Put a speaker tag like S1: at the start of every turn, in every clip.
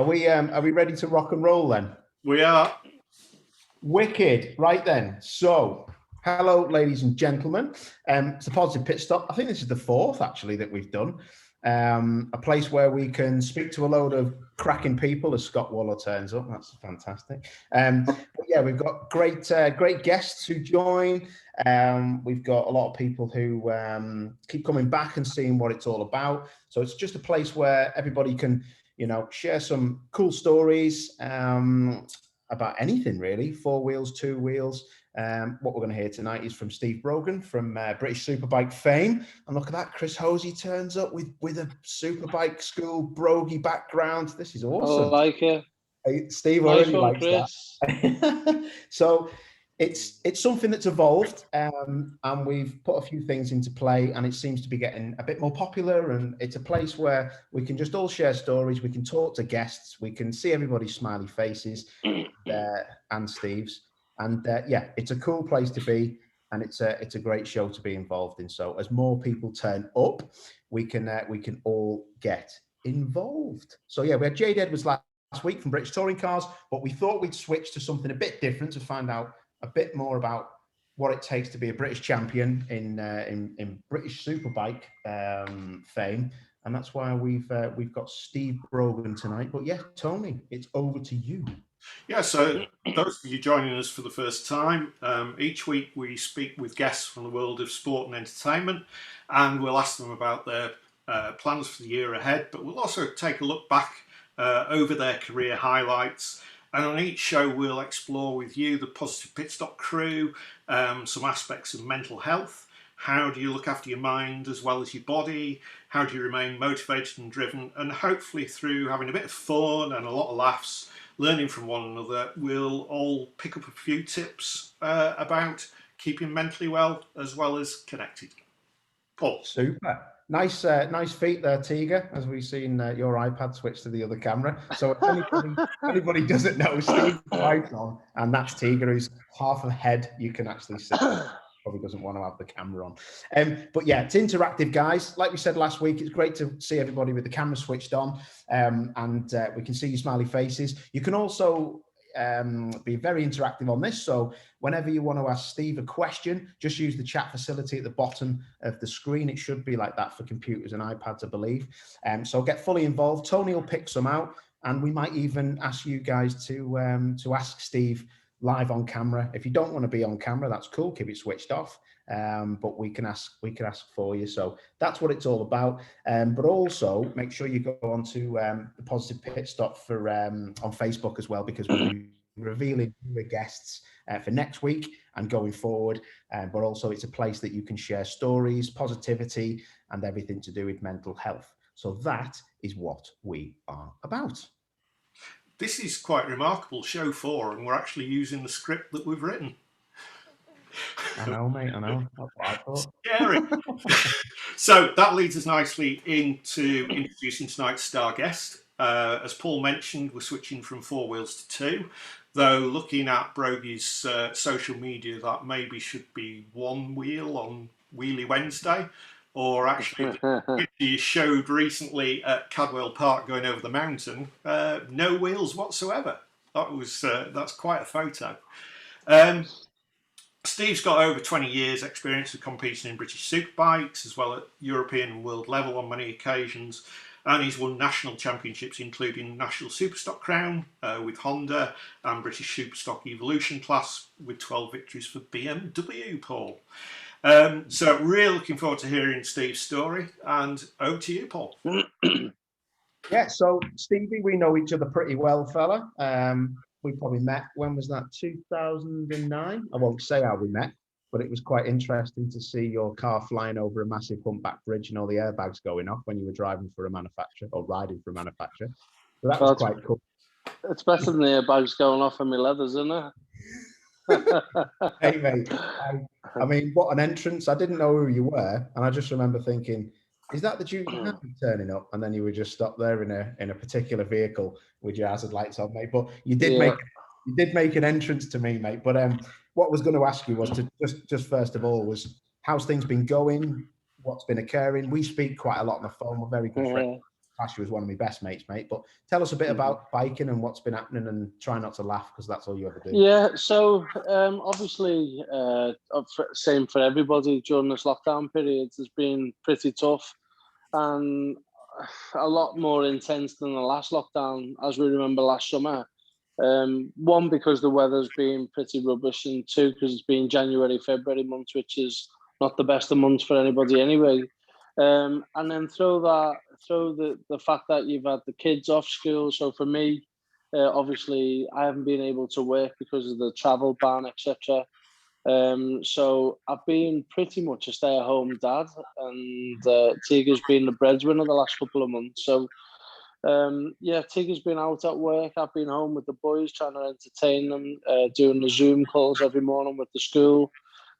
S1: Are we ready to rock and roll then?
S2: We are.
S1: Wicked. Right then. So, hello, ladies and gentlemen. It's a positive pit stop. I think this is the fourth actually that we've done. A place where we can speak to a load of cracking people as Scott Waller turns up. That's fantastic. But yeah, we've got great guests who join. We've got a lot of people who keep coming back and seeing what it's all about. So it's just a place where everybody can, share some cool stories about anything really. 4 wheels, 2 wheels. What we're going to hear tonight is from Steve Brogan from British Superbike fame. And look at that, Chris Hosey turns up with a Superbike school brogy background. This is awesome.
S3: I like it.
S1: Steve
S3: nice
S1: already likes
S3: Chris.
S1: That. So it's something that's evolved, and we've put a few things into play, and it seems to be getting a bit more popular. And it's a place where we can just all share stories. We can talk to guests. We can see everybody's smiley faces and Steve's. And yeah, it's a cool place to be, and it's a great show to be involved in. So as more people turn up, we can all get involved. So yeah, we had Jade Edwards last week from British Touring Cars, but we thought we'd switch to something a bit different to find out a bit more about what it takes to be a British champion in British Superbike fame. And that's why we've got Steve Brogan tonight. But yeah, Tony, it's over to you.
S2: Yeah, so those of you joining us for the first time, each week we speak with guests from the world of sport and entertainment, and we'll ask them about their plans for the year ahead, but we'll also take a look back over their career highlights. And on each show we'll explore with you, the Positive Pit Stop crew, some aspects of mental health. How do you look after your mind as well as your body? How do you remain motivated and driven? And hopefully through having a bit of fun and a lot of laughs, learning from one another, we'll all pick up a few tips about keeping mentally well as connected. Paul.
S1: Super. Nice feat there, Tiger, as we've seen your iPad switch to the other camera. So if anybody doesn't know, Steve's mic's on, and that's Tiger, who's half a head you can actually see. Probably doesn't want to have the camera on. But yeah, it's interactive, guys. Like we said last week, it's great to see everybody with the camera switched on, and we can see your smiley faces. You can also be very interactive on this. So whenever you want to ask Steve a question, just use the chat facility at the bottom of the screen. It should be like that for computers and iPads, I believe. So get fully involved. Tony will pick some out, and we might even ask you guys to ask Steve live on camera. If you don't want to be on camera, that's cool. Keep it switched off. But we can ask for you. So that's what it's all about. But also make sure you go on to the Positive Pit Stop for on Facebook as well, because we'll be revealing newer guests for next week and going forward. But also it's a place that you can share stories, positivity, and everything to do with mental health. So that is what we are about.
S2: This is quite remarkable, show 4, and we're actually using the script that we've written.
S1: I know, mate, I know. That's what I thought.
S2: Scary. So that leads us nicely into introducing tonight's star guest. As Paul mentioned, we're switching from 4 wheels to 2, though looking at Brogy's social media, that maybe should be 1 wheel on Wheelie Wednesday. Or actually, you showed recently at Cadwell Park going over the mountain, no wheels whatsoever. That's quite a photo. Steve's got over 20 years experience of competing in British Superbikes, as well at European and world level on many occasions. And he's won national championships, including National Superstock Crown with Honda and British Superstock Evolution class with 12 victories for BMW, Paul. So really looking forward to hearing Steve's story, and over to you, Paul.
S1: Yeah, so Stevie, we know each other pretty well, fella. We probably met, when was that, 2009? I won't say how we met, but it was quite interesting to see your car flying over a massive humpback bridge and all the airbags going off when you were driving for a manufacturer or riding for a manufacturer. So that was quite cool.
S3: It's better than the airbags going off in my leathers, isn't it?
S1: Hey mate, I mean, what an entrance. I didn't know who you were, and I just remember thinking, is that the duty turning up? And then you were just stopped there in a particular vehicle with your hazard lights on, mate. But you did make an entrance to me, mate. But what I was going to ask you was to just first of all was, how's things been going? What's been occurring? We speak quite a lot on the phone. We're very good friends. class you as one of my best mates, mate. But tell us a bit about biking and what's been happening, and try not to laugh because that's all you ever do.
S3: Yeah, so obviously, same for everybody during this lockdown period. It's been pretty tough and a lot more intense than the last lockdown, as we remember last summer. One, because the weather's been pretty rubbish, and two, because it's been January, February months, which is not the best of months for anybody anyway. And then throw the fact that you've had the kids off school. So for me, obviously, I haven't been able to work because of the travel ban, etc. So I've been pretty much a stay-at-home dad, and Tiger's been the breadwinner the last couple of months. So yeah, Tiger's been out at work. I've been home with the boys, trying to entertain them, doing the Zoom calls every morning with the school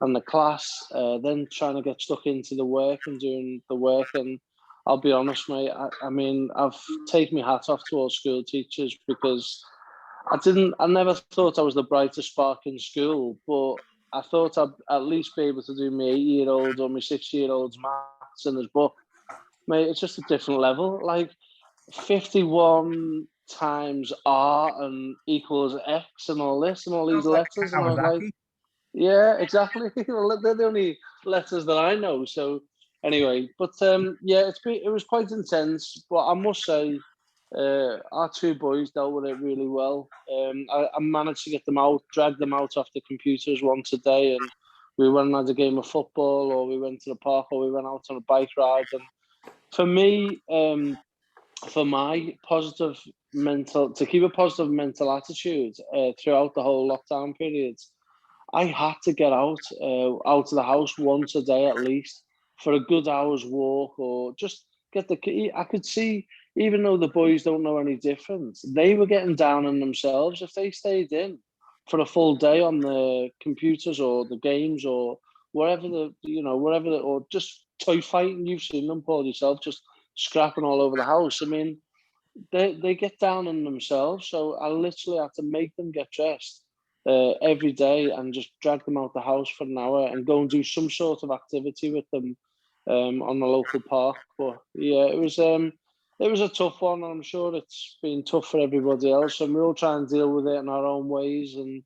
S3: and the class, then trying to get stuck into the work and doing the work. And I'll be honest, mate, I mean, I've taken my hat off to all school teachers, because I never thought I was the brightest spark in school, but I thought I'd at least be able to do my 8-year-old or my 6-year-old's maths in his book. Mate, it's just a different level. Like 51 times R and equals X and all this and all these letters. And I was like, yeah, exactly. Well, they're the only letters that I know. So anyway, but yeah, it was quite intense. But I must say, our two boys dealt with it really well. I managed to get them out, drag them out off the computers once a day, and we went and had a game of football, or we went to the park, or we went out on a bike ride. And for me, for my to keep a positive mental attitude throughout the whole lockdown period, I had to get out of the house once a day at least for a good hour's walk, or just get I could see, even though the boys don't know any different, they were getting down on themselves if they stayed in for a full day on the computers or the games or wherever or just toy fighting. You've seen them, Paul, yourself, just scrapping all over the house. I mean, they get down on themselves. So I literally had to make them get dressed every day and just drag them out the house for an hour and go and do some sort of activity with them on the local park. But yeah, it was a tough one, and I'm sure it's been tough for everybody else. And we all try and deal with it in our own ways, and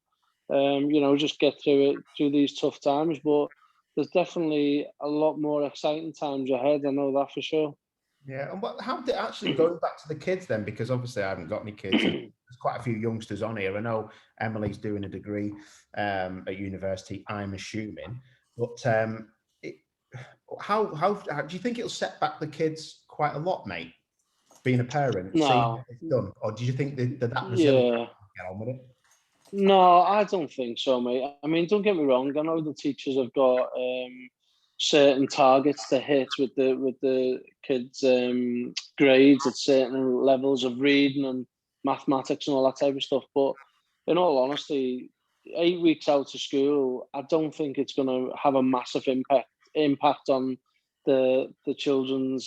S3: just get through these tough times. But there's definitely a lot more exciting times ahead. I know that for sure.
S1: Yeah, and how did actually, going back to the kids then, because obviously I haven't got any kids. There's quite a few youngsters on here. I know Emily's doing a degree at university, I'm assuming. But how do you think it'll set back the kids quite a lot, mate? Being a parent, seeing what it's done, or do you think that resilience get on with it?
S3: No, I don't think so, mate. I mean, don't get me wrong. I know the teachers have got certain targets to hit with the kids' grades at certain levels of reading and mathematics and all that type of stuff. But in all honesty, 8 weeks out of school, I don't think it's going to have a massive impact on the children's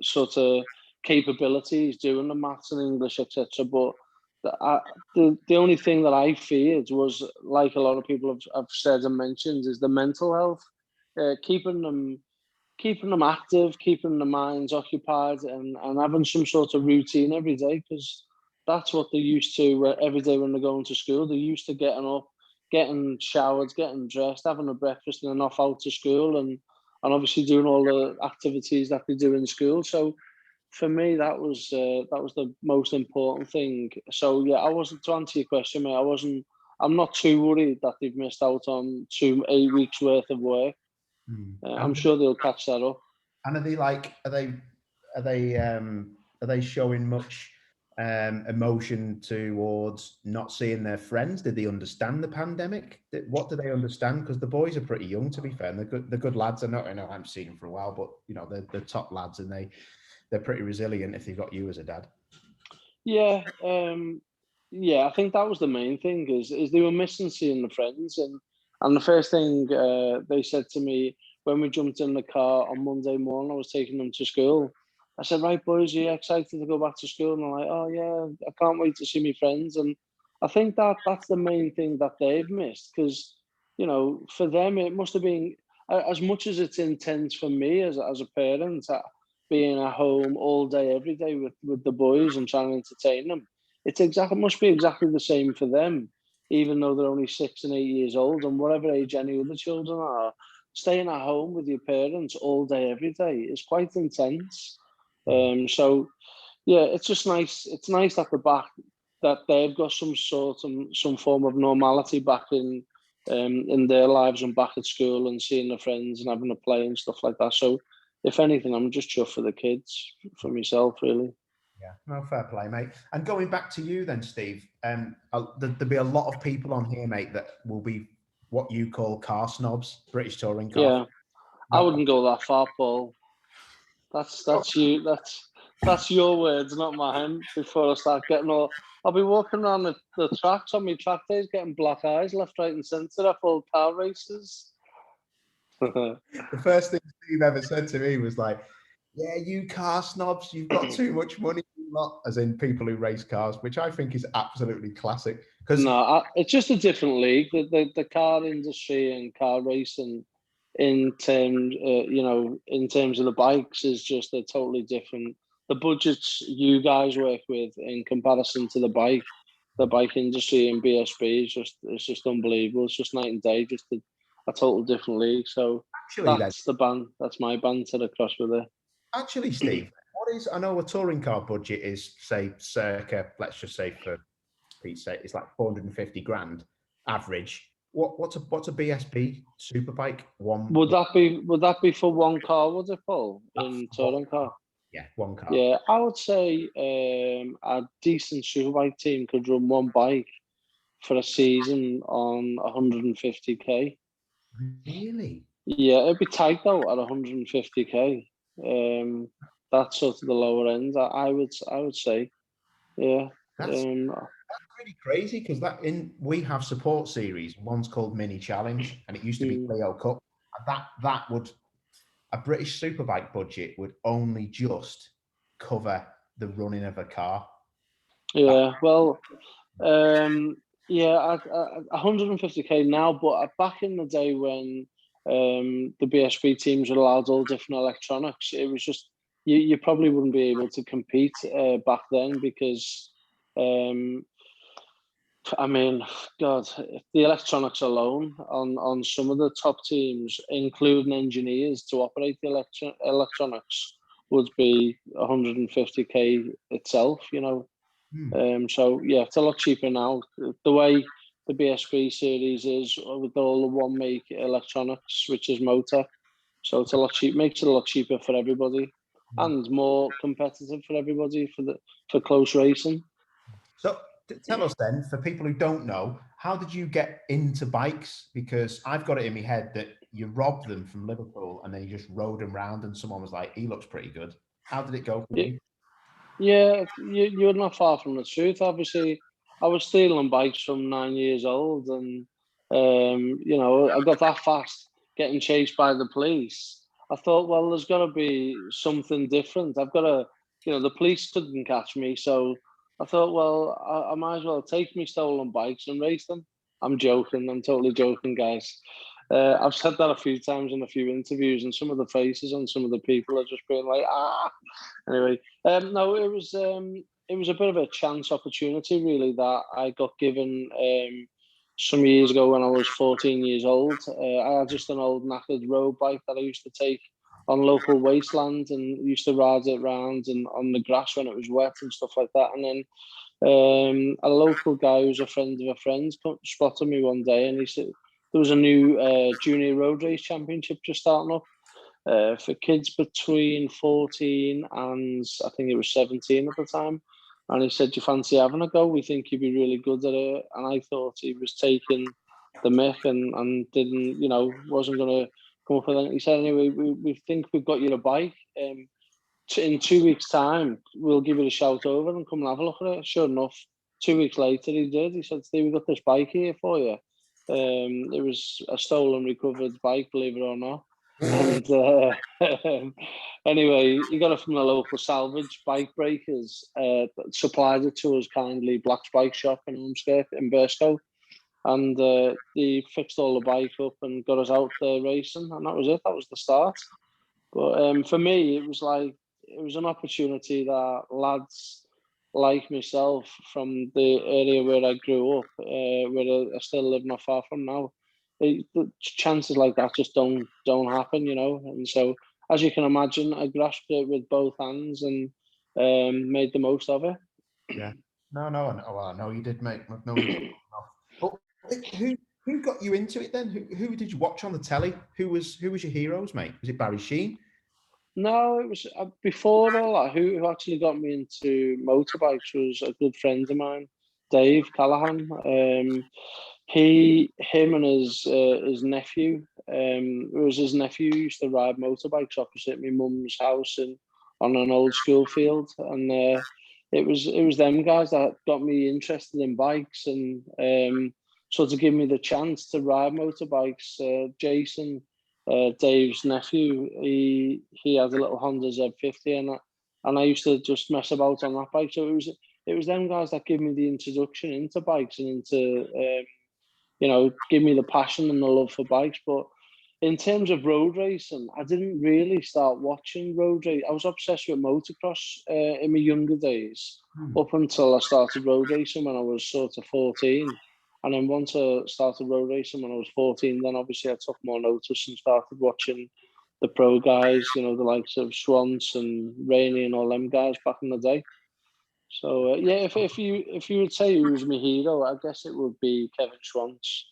S3: sort of capabilities doing the maths and English, etc. But the only thing that I feared was, like a lot of people have said and mentioned, is the mental health. Keeping them active, keeping their minds occupied, and having some sort of routine every day, because that's what they're used to every day when they're going to school. They're used to getting up, getting showered, getting dressed, having a breakfast, and then off out to school, and obviously doing all the activities that they do in school. So for me, that was the most important thing. So yeah, to answer your question, mate, I'm not too worried that they've missed out on 8 weeks worth of work. I'm sure they'll catch that up.
S1: And are they showing much emotion towards not seeing their friends? Did they understand the pandemic? What do they understand? Because the boys are pretty young, to be fair. And they're good lads. I know I haven't seen them for a while, but they're top lads, and they're pretty resilient if they've got you as a dad.
S3: Yeah, I think that was the main thing, is they were missing seeing the friends, and the first thing they said to me when we jumped in the car on Monday morning, I was taking them to school. I said, "Right, boys, are you excited to go back to school?" And they're like, "Oh yeah, I can't wait to see my friends." And I think that's the main thing that they've missed, because for them it must have been, as much as it's intense for me as a parent. being at home all day, every day with the boys and trying to entertain them. It must be exactly the same for them, even though they're only 6 and 8 years old, and whatever age any other children are. Staying at home with your parents all day, every day is quite intense. So yeah, it's just nice. It's nice at the back that they've got some form of normality back in their lives and back at school and seeing their friends and having a play and stuff like that. So if anything, I'm just chuffed for the kids, for myself, really.
S1: Yeah, no, fair play, mate. And going back to you then, Steve, there'll be a lot of people on here, mate, that will be what you call car snobs, British touring car.
S3: Yeah, I wouldn't go that far, Paul. That's you. That's your words, not mine. Before I start getting all, I'll be walking around the tracks on my track days, getting black eyes left, right, and centre at all car races.
S1: The first thing Steve ever said to me was like, "Yeah, you car snobs, you've got too much money, lot," as in people who race cars, which I think is absolutely classic. Because
S3: it's just a different league. The car industry and car racing, in terms of the bikes, is just a totally different. The budgets you guys work with in comparison to the bike industry and BSB is just unbelievable. It's just night and day, just a total different league. So
S1: actually,
S3: that's my banter across with it.
S1: Actually, Steve, I know a touring car budget is, say, circa, let's just say for Pete's sake, it's like 450 grand average. What's a BSB superbike? Would
S3: that be for one car, would it, Paul? In touring car?
S1: Yeah, one car.
S3: Yeah, I would say a decent superbike team could run one bike for a season on 150k.
S1: Really?
S3: Yeah, it'd be tight though at 150k. That's sort of the lower end. I would say, yeah.
S1: That's really crazy because we have support series. One's called Mini Challenge, and it used to be Clio Cup. That would, a British superbike budget would only just cover the running of a car.
S3: Yeah, well, yeah, 150k now, but back in the day when the BSB teams were allowed all different electronics, it was just you probably wouldn't be able to compete back then because. I mean, God, the electronics alone on some of the top teams, including engineers to operate the electronics, would be 150k itself, you know. So yeah, it's a lot cheaper now. The way the BSB series is with all the one make electronics, which is motor, so it's a lot cheap. Makes it a lot cheaper for everybody and more competitive for everybody for close racing.
S1: So tell us then, for people who don't know, how did you get into bikes? Because I've got it in my head that you robbed them from Liverpool and then you just rode them around and someone was like, "He looks pretty good." How did it go for you?
S3: Yeah, you're not far from the truth. Obviously, I was stealing bikes from 9 years old, and I got that fast, getting chased by the police. I thought, well, there's got to be something different. I've got to, the police couldn't catch me, so I thought, well, I might as well take me stolen bikes and race them. I'm joking. I'm totally joking, guys. I've said that a few times in a few interviews, and some of the faces on some of the people are just being like, ah. Anyway, no, it was a bit of a chance opportunity, really, that I got given some years ago when I was 14 years old. I had just an old knackered road bike that I used to take on local wasteland and used to ride it around and on the grass when it was wet and stuff like that. And then a local guy who's a friend of a friend spotted me one day, and he said there was a new junior road race championship just starting up for kids between 14 and I think it was 17 at the time. And he said, "Do you fancy having a go? We think you'd be really good at it." And I thought he was taking the mick and didn't, wasn't going to come up with anything. He said, "Anyway, we think we've got you a bike. In 2 weeks' time, we'll give it a shout over and come and have a look at it." Sure enough, 2 weeks later, he did. He said, "Steve, we've got this bike here for you." It was a stolen, recovered bike, believe it or not. And anyway, he got it from the local salvage bike breakers. Supplied it to us kindly, Black's Bike Shop in Ormskirk in Burstow. And he fixed all the bike up and got us out there racing, and that was it. That was the start. But for me, it was like was an opportunity that lads like myself from the area where I grew up, where I still live not far from now, the chances like that just don't happen, you know. And so, as you can imagine, I grasped it with both hands and made the most of it.
S1: Yeah. No, I know you did, mate. No, you did. But who got you into it then? Who did you watch on the telly? Who was your heroes, mate? Was it Barry Sheen?
S3: No, it was before all that. Who actually got me into motorbikes was a good friend of mine, Dave Callahan. Him and his nephew. It was his nephew used to ride motorbikes opposite my mum's house on an old school field, and it was them guys that got me interested in bikes and sort of give me the chance to ride motorbikes. Jason, Dave's nephew, he has a little Honda Z50, and I used to just mess about on that bike. So it was them guys that gave me the introduction into bikes and into give me the passion and the love for bikes. But in terms of road racing, I didn't really start watching road race. I was obsessed with motocross in my younger days, up until I started road racing when I was sort of 14. And then once I started road racing when I was 14, then obviously I took more notice and started watching the pro guys, the likes of Schwantz and Rainey and all them guys back in the day. So if you would say who was my hero, I guess it would be Kevin Schwantz.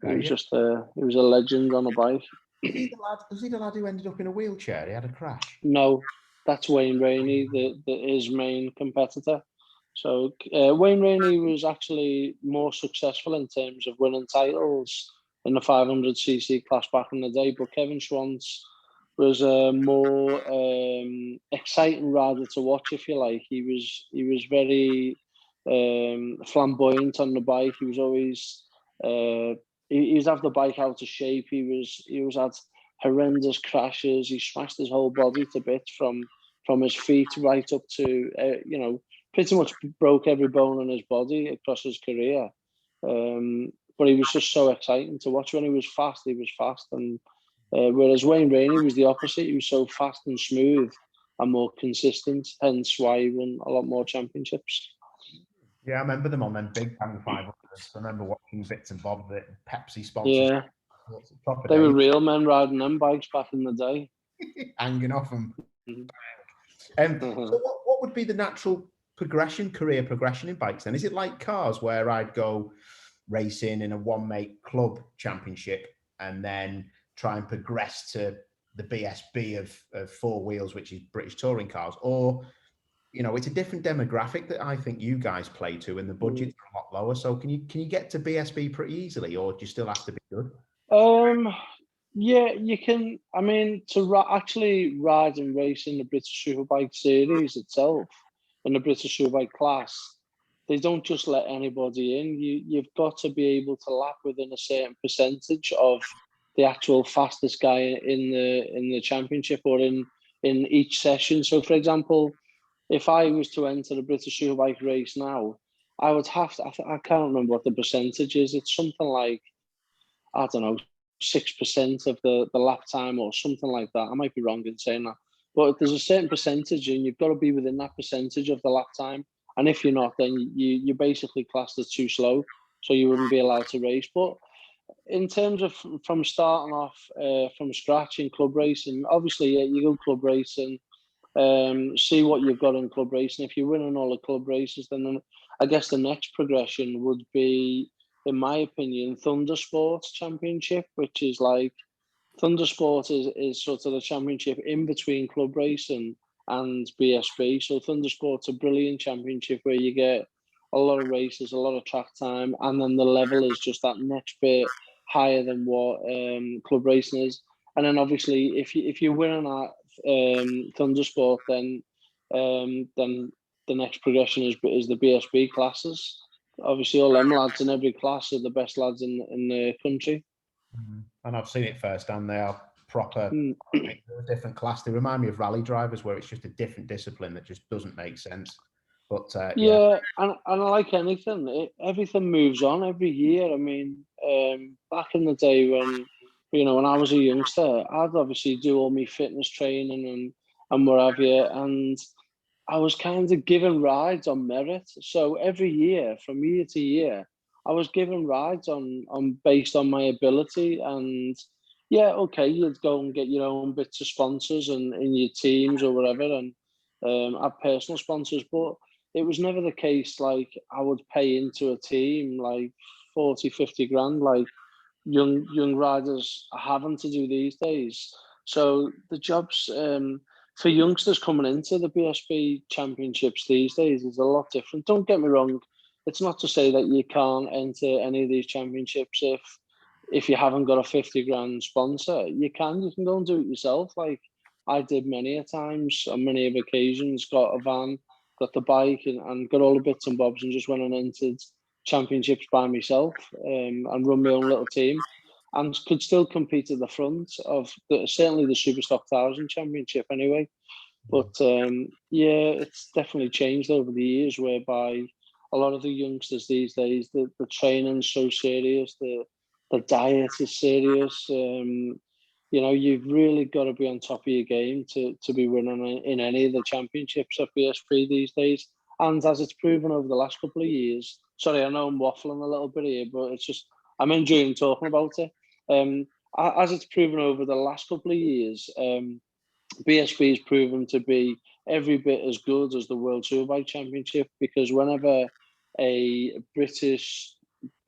S1: Okay,
S3: he was he was a legend on a bike.
S1: Was he the lad who ended up in a wheelchair? He had a crash.
S3: No, that's Wayne Rainey, his main competitor. So Wayne Rainey was actually more successful in terms of winning titles in the 500cc class back in the day, but Kevin Schwantz was a more exciting rider to watch, if you like. He was very flamboyant on the bike. He was always he was have the bike out of shape. He was had horrendous crashes. He smashed his whole body to bits from his feet right up to pretty much broke every bone in his body across his career. But he was just so exciting to watch. When he was fast, and whereas Wayne Rainey was the opposite. He was so fast and smooth and more consistent, hence why he won a lot more championships.
S1: Yeah, I remember them on them big Bang 500s. I remember watching bits and bobs of it, Pepsi sponsors.
S3: Yeah, they were real men riding them bikes back in the day.
S1: Hanging off them. So what would be the natural career progression in bikes then? Is it like cars where I'd go racing in a one-mate club championship and then try and progress to the BSB of four wheels, which is British touring cars? Or, it's a different demographic that I think you guys play to, and the budgets are a lot lower. So can you get to BSB pretty easily, or do you still have to be good?
S3: Yeah, you can. I mean, to actually ride and race in the British Superbike series itself, in the British Superbike class, they don't just let anybody in. You've got to be able to lap within a certain percentage of the actual fastest guy in the championship or in each session. So, for example, if I was to enter the British Superbike race now, I would have to. I can't remember what the percentage is. It's something like, I don't know, 6% of the lap time or something like that. I might be wrong in saying that. But there's a certain percentage and you've got to be within that percentage of the lap time. And if you're not, then you're basically classed as too slow. So you wouldn't be allowed to race. But in terms of from starting off from scratch in club racing, obviously, you go club racing, see what you've got in club racing. If you're winning all the club races, then I guess the next progression would be, in my opinion, Thundersports Championship, which is like Thundersport is sort of the championship in between club racing and BSB. So Thundersport's a brilliant championship where you get a lot of races, a lot of track time, and then the level is just that next bit higher than what club racing is. And then obviously, if you're winning at Thundersport, then the next progression is the BSB classes. Obviously, all them lads in every class are the best lads in the country.
S1: And I've seen it firsthand. They are proper, a different class. They remind me of rally drivers, where it's just a different discipline that just doesn't make sense. But
S3: yeah, and like anything, everything moves on every year. I mean, back in the day when I was a youngster, I'd obviously do all my fitness training and what have you. And I was kind of given rides on merit. So every year, from year to year, I was given rides on based on my ability. And yeah, okay, you'd go and get your own bits of sponsors and in your teams or whatever, and have personal sponsors. But it was never the case like I would pay into a team like 40, 50 grand, like young riders are having to do these days. So the jobs for youngsters coming into the BSB championships these days is a lot different. Don't get me wrong, it's not to say that you can't enter any of these championships if you haven't got a 50 grand sponsor. You can go and do it yourself. Like I did many a times on many of occasions, got a van, got the bike and got all the bits and bobs and just went and entered championships by myself and run my own little team and could still compete at the front of certainly the Superstock 1000 Championship anyway. But yeah, it's definitely changed over the years, whereby a lot of the youngsters these days, the training's so serious, the diet is serious. You know, you've really got to be on top of your game to be winning in any of the championships at BSP these days. And as it's proven over the last couple of years, sorry, I know I'm waffling a little bit here, but it's just, I'm enjoying talking about it. As it's proven over the last couple of years, BSB has proven to be every bit as good as the World Superbike Championship, because whenever a British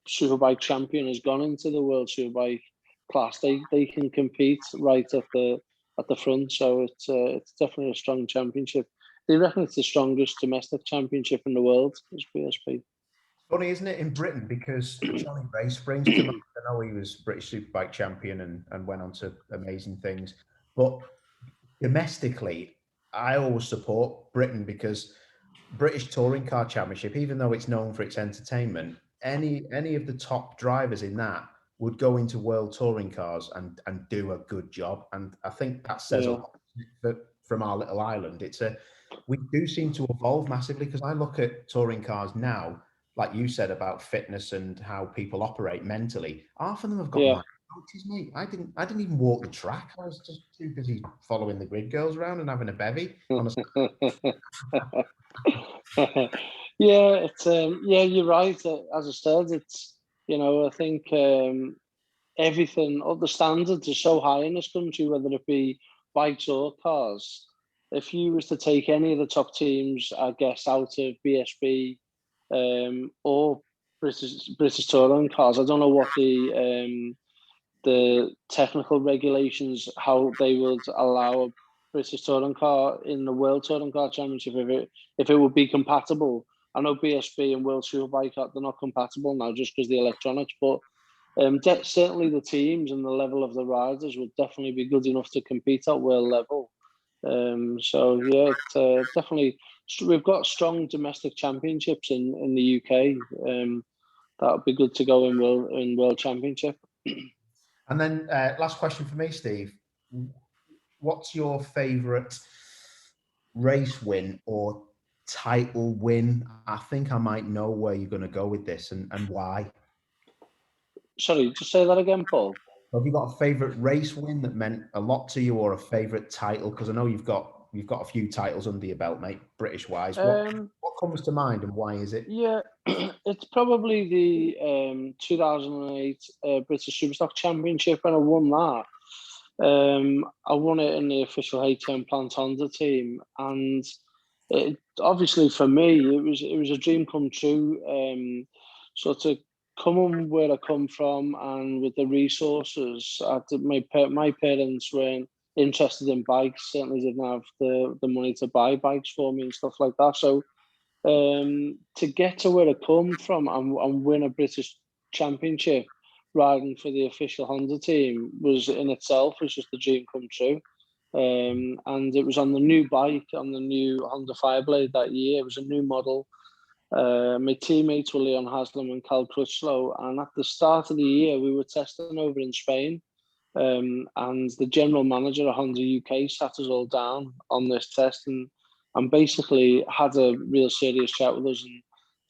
S3: Superbike champion has gone into the World Superbike class, they can compete right at the front. So it's definitely a strong championship. They reckon it's the strongest domestic championship in the world, is BSP.
S1: Funny, isn't it, in Britain, because Johnny Ray springs to mind. I know he was British Superbike champion and went on to amazing things. But domestically, I always support Britain, because British Touring Car Championship, even though it's known for its entertainment, any of the top drivers in that would go into World Touring Cars and do a good job. And I think that says a lot from our little island. We do seem to evolve massively, because I look at touring cars now, like you said about fitness and how people operate mentally. Half of them have got my coaches, mate. I didn't even walk the track. I was just too busy following the grid girls around and having a bevy.
S3: Yeah, it's yeah, you're right. As I said, it's, you know, I think everything, all the standards are so high in this country, whether it be bikes or cars. If you was to take any of the top teams, I guess, out of BSB or British touring cars, I don't know what the technical regulations, how they would allow a British touring car in the World Touring Car Championship, if it would be compatible. I know BSB and World Superbike, they're not compatible now just because the electronics, but certainly the teams and the level of the riders would definitely be good enough to compete at world level. So yeah, it's, definitely, we've got strong domestic championships in the UK. That would be good to go in World Championship.
S1: And then last question for me, Steve. What's your favourite race win or title win? I think I might know where you're going to go with this and why.
S3: Sorry, just say that again, Paul.
S1: Have you got a favourite race win that meant a lot to you, or a favourite title? Because I know you've got a few titles under your belt, mate, British-wise. What comes to mind and why is it?
S3: Yeah, it's probably the 2008 British Superstock Championship, when I won that. I won it in the official HM Plant Honda team, and it, obviously for me, it was a dream come true. So to come on where I come from and with the resources, my parents weren't interested in bikes. Certainly didn't have the money to buy bikes for me and stuff like that. So to get to where I come from and win a British Championship riding for the official Honda team was just a dream come true. And it was on the new bike, on the new Honda Fireblade that year. It was a new model. My teammates were Leon Haslam and Cal Crutchlow, and at the start of the year we were testing over in Spain, and the general manager of Honda UK sat us all down on this test and basically had a real serious chat with us and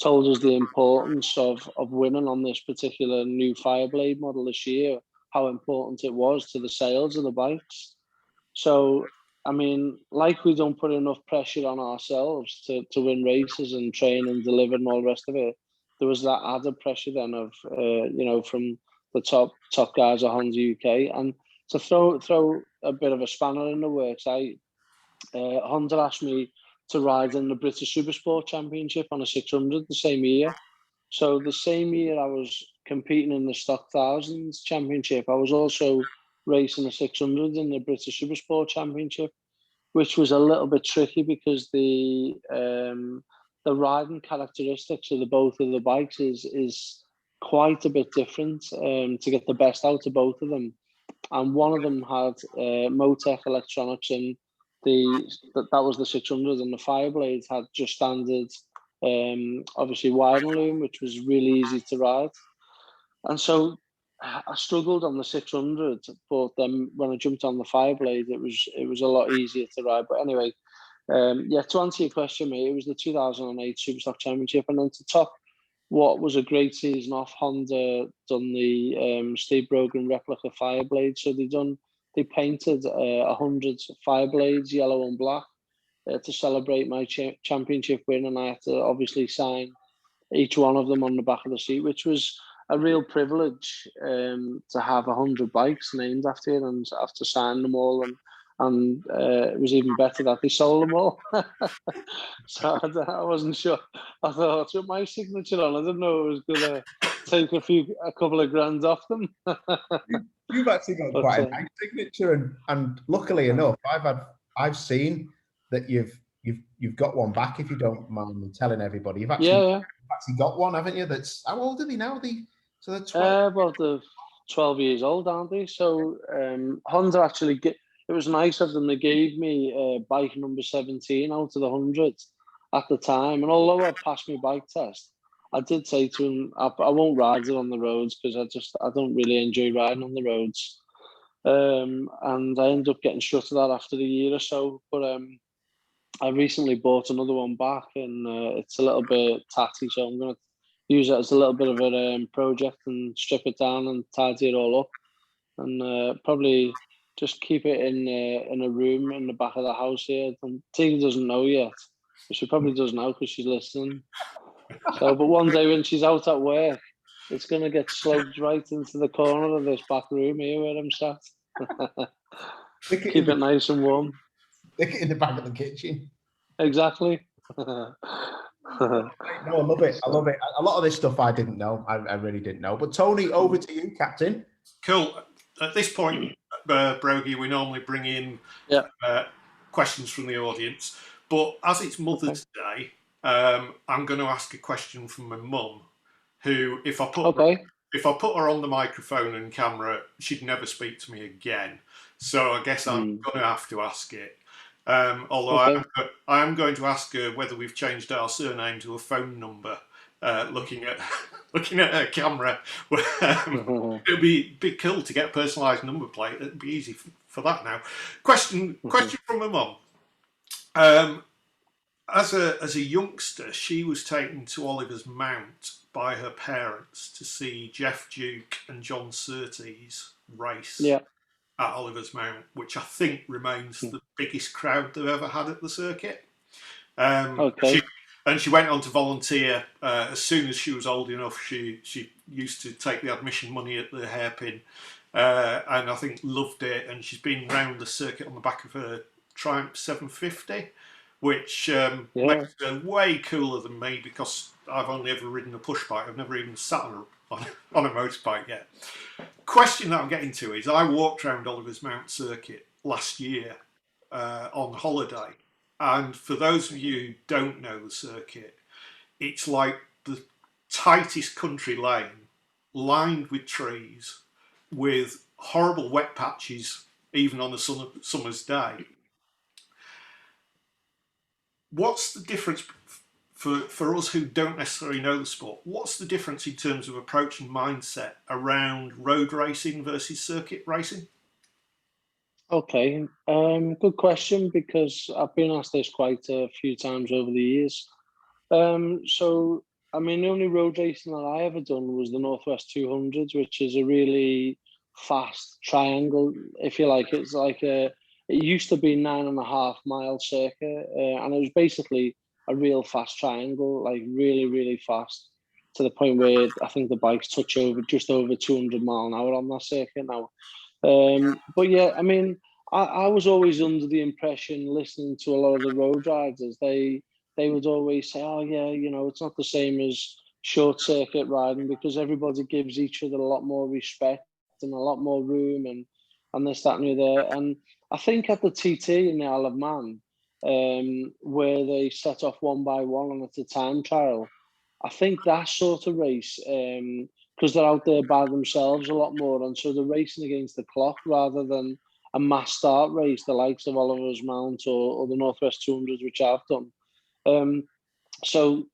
S3: told us the importance of winning on this particular new Fireblade model this year, how important it was to the sales of the bikes. So I mean, like we don't put enough pressure on ourselves to win races and train and deliver and all the rest of it. There was that added pressure then of from the top guys at Honda UK, and to throw a bit of a spanner in the works, Honda asked me to ride in the British Supersport Championship on a 600 the same year. So the same year I was competing in the Stock Thousands Championship, I was also racing a 600 in the British Supersport Championship, which was a little bit tricky because the riding characteristics of both of the bikes is quite a bit different to get the best out of both of them. And one of them had Motec electronics, and that was the 600, and the Fireblade had just standard, obviously wiring loom, which was really easy to ride. And so I struggled on the 600, but then when I jumped on the Fireblade, it was a lot easier to ride. But anyway, to answer your question, mate, it was the 2008 Superstock Championship, and then to top what was a great season off, Honda done the Steve Brogan replica Fireblade. So they painted 100 Fireblades, yellow and black, to celebrate my championship win, and I had to obviously sign each one of them on the back of the seat, which was a real privilege to have 100 bikes named after you and have to sign them all, and it was even better that they sold them all. So I wasn't sure. I thought, with my signature on, I didn't know it was going to take a couple of grand off them.
S1: You've actually got quite a nice signature, and luckily enough, I've seen that you've got one back. If you don't mind me telling everybody, you've actually got one, haven't you? That's how old are they now? So they're 12.
S3: Well, they're 12 years old, aren't they? So Honda actually it was nice of them. They gave me bike number 17 out of the 100 at the time, and although I passed my bike test, I did say to him, I won't ride it on the roads because I don't really enjoy riding on the roads. And I ended up getting shut of that after a year or so. But I recently bought another one back, and it's a little bit tatty, so I'm going to use it as a little bit of a project and strip it down and tidy it all up, and probably just keep it in a room in the back of the house here. And Tina doesn't know yet, but she probably does now because she's listening. So, but one day when she's out at work, it's going to get sloped right into the corner of this back room here where I'm sat. Keep it nice and warm.
S1: Stick it in the back of the kitchen.
S3: Exactly.
S1: No, I love it. I love it. A lot of this stuff I didn't know. I really didn't know. But Tony, over to you, Captain.
S2: Cool. At this point, Brogy, we normally bring in questions from the audience. But as it's Mother's Day, I'm going to ask a question from my mum, who, if I put her on the microphone and camera, she'd never speak to me again. So I guess I'm going to have to ask it. Although I am going to ask her whether we've changed our surname to a phone number. Looking at her camera, it'd be cool to get a personalised number plate. It'd be easy for that now. Question from my mum. As a youngster, she was taken to Oliver's Mount by her parents to see Jeff Duke and John Surtees race at Oliver's Mount, which I think remains the biggest crowd they've ever had at the circuit. She went on to volunteer as soon as she was old enough. She used to take the admission money at the hairpin, and I think loved it. And she's been round the circuit on the back of her Triumph 750, which makes her way cooler than me because I've only ever ridden a push bike. I've never even sat on a motorbike yet. Question that I'm getting to is I walked around Oliver's Mount circuit last year on holiday. And for those of you who don't know the circuit, it's like the tightest country lane, lined with trees, with horrible wet patches, even on a summer's day. What's the difference for us who don't necessarily know the sport? What's the difference in terms of approach and mindset around road racing versus circuit racing?
S3: Okay, good question, because I've been asked this quite a few times over the years. So, I mean, the only road racing that I ever done was the Northwest 200s, which is a really fast triangle, if you like. It's like a it used to be 9.5 mile circuit, and it was basically a real fast triangle, like really, really fast, to the point where I think the bikes touch just over 200 mile an hour on that circuit now. But yeah, I mean, I was always under the impression, listening to a lot of the road riders, they would always say, oh yeah, you know, it's not the same as short circuit riding because everybody gives each other a lot more respect and a lot more room and this, that, and the other. And I think at the TT in the Isle of Man, where they set off one by one and it's a time trial, I think that sort of race, because they're out there by themselves a lot more, and so they're racing against the clock rather than a mass start race, the likes of Oliver's Mount or the Northwest 200s, which I've done. So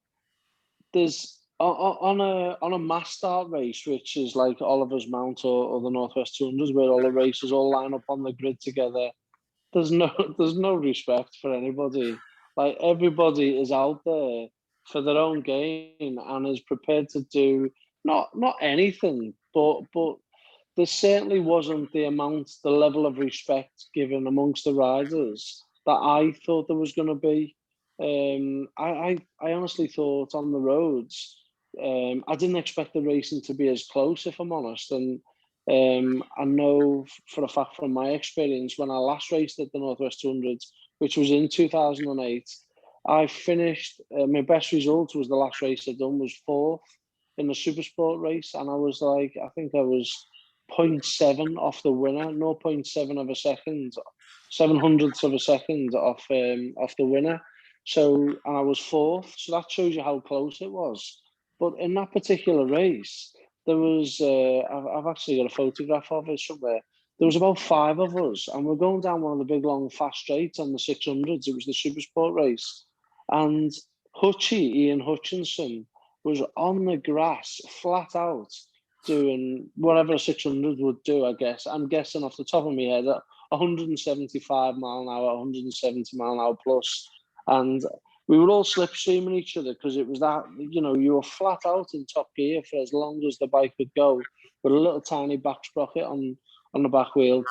S3: there's on a mass start race, which is like Oliver's Mount or the Northwest 200s, where all the races all line up on the grid together. There's no respect for anybody. Like, everybody is out there for their own gain and is prepared to do not anything, but there certainly wasn't the level of respect given amongst the riders that I thought there was going to be. I honestly thought on the roads, I didn't expect the racing to be as close, if I'm honest. And I know for a fact from my experience, when I last raced at the Northwest 200s, which was in 2008, I finished, my best result was the last race I'd done was 4th in the Supersport race. And I was like, I think I was 0.7 off the winner, 0.7 of a second, 700ths of a second off the winner. So, and I was 4th. So that shows you how close it was. But in that particular race, there was, I've actually got a photograph of it somewhere. There was about 5 of us, and we're going down one of the big, long, fast straights on the 600s. It was the Supersport race. And Ian Hutchinson, was on the grass, flat out, doing whatever a 600 would do, I guess. I'm guessing off the top of my head, 175 mile an hour, 170 mile an hour plus. And we were all slipstreaming each other because it was that, you know, you were flat out in top gear for as long as the bike could go with a little tiny back sprocket on the back wheel.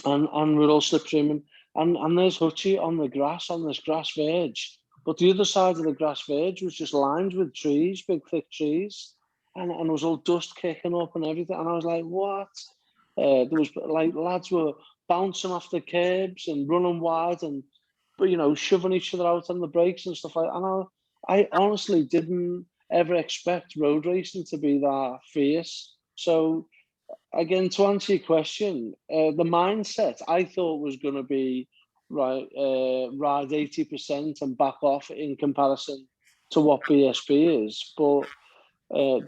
S3: And we were all slipstreaming. And there's Hutchie on the grass, on this grass verge. But the other side of the grass verge was just lined with trees, big, thick trees. And it was all dust kicking up and everything. And I was like, what? There was, like, lads were bouncing off the curbs and running wide and, you know, shoving each other out on the brakes and stuff like that. And I honestly didn't ever expect road racing to be that fierce. So, again, to answer your question, the mindset I thought was going to be, ride 80% and back off in comparison to what BSB is. But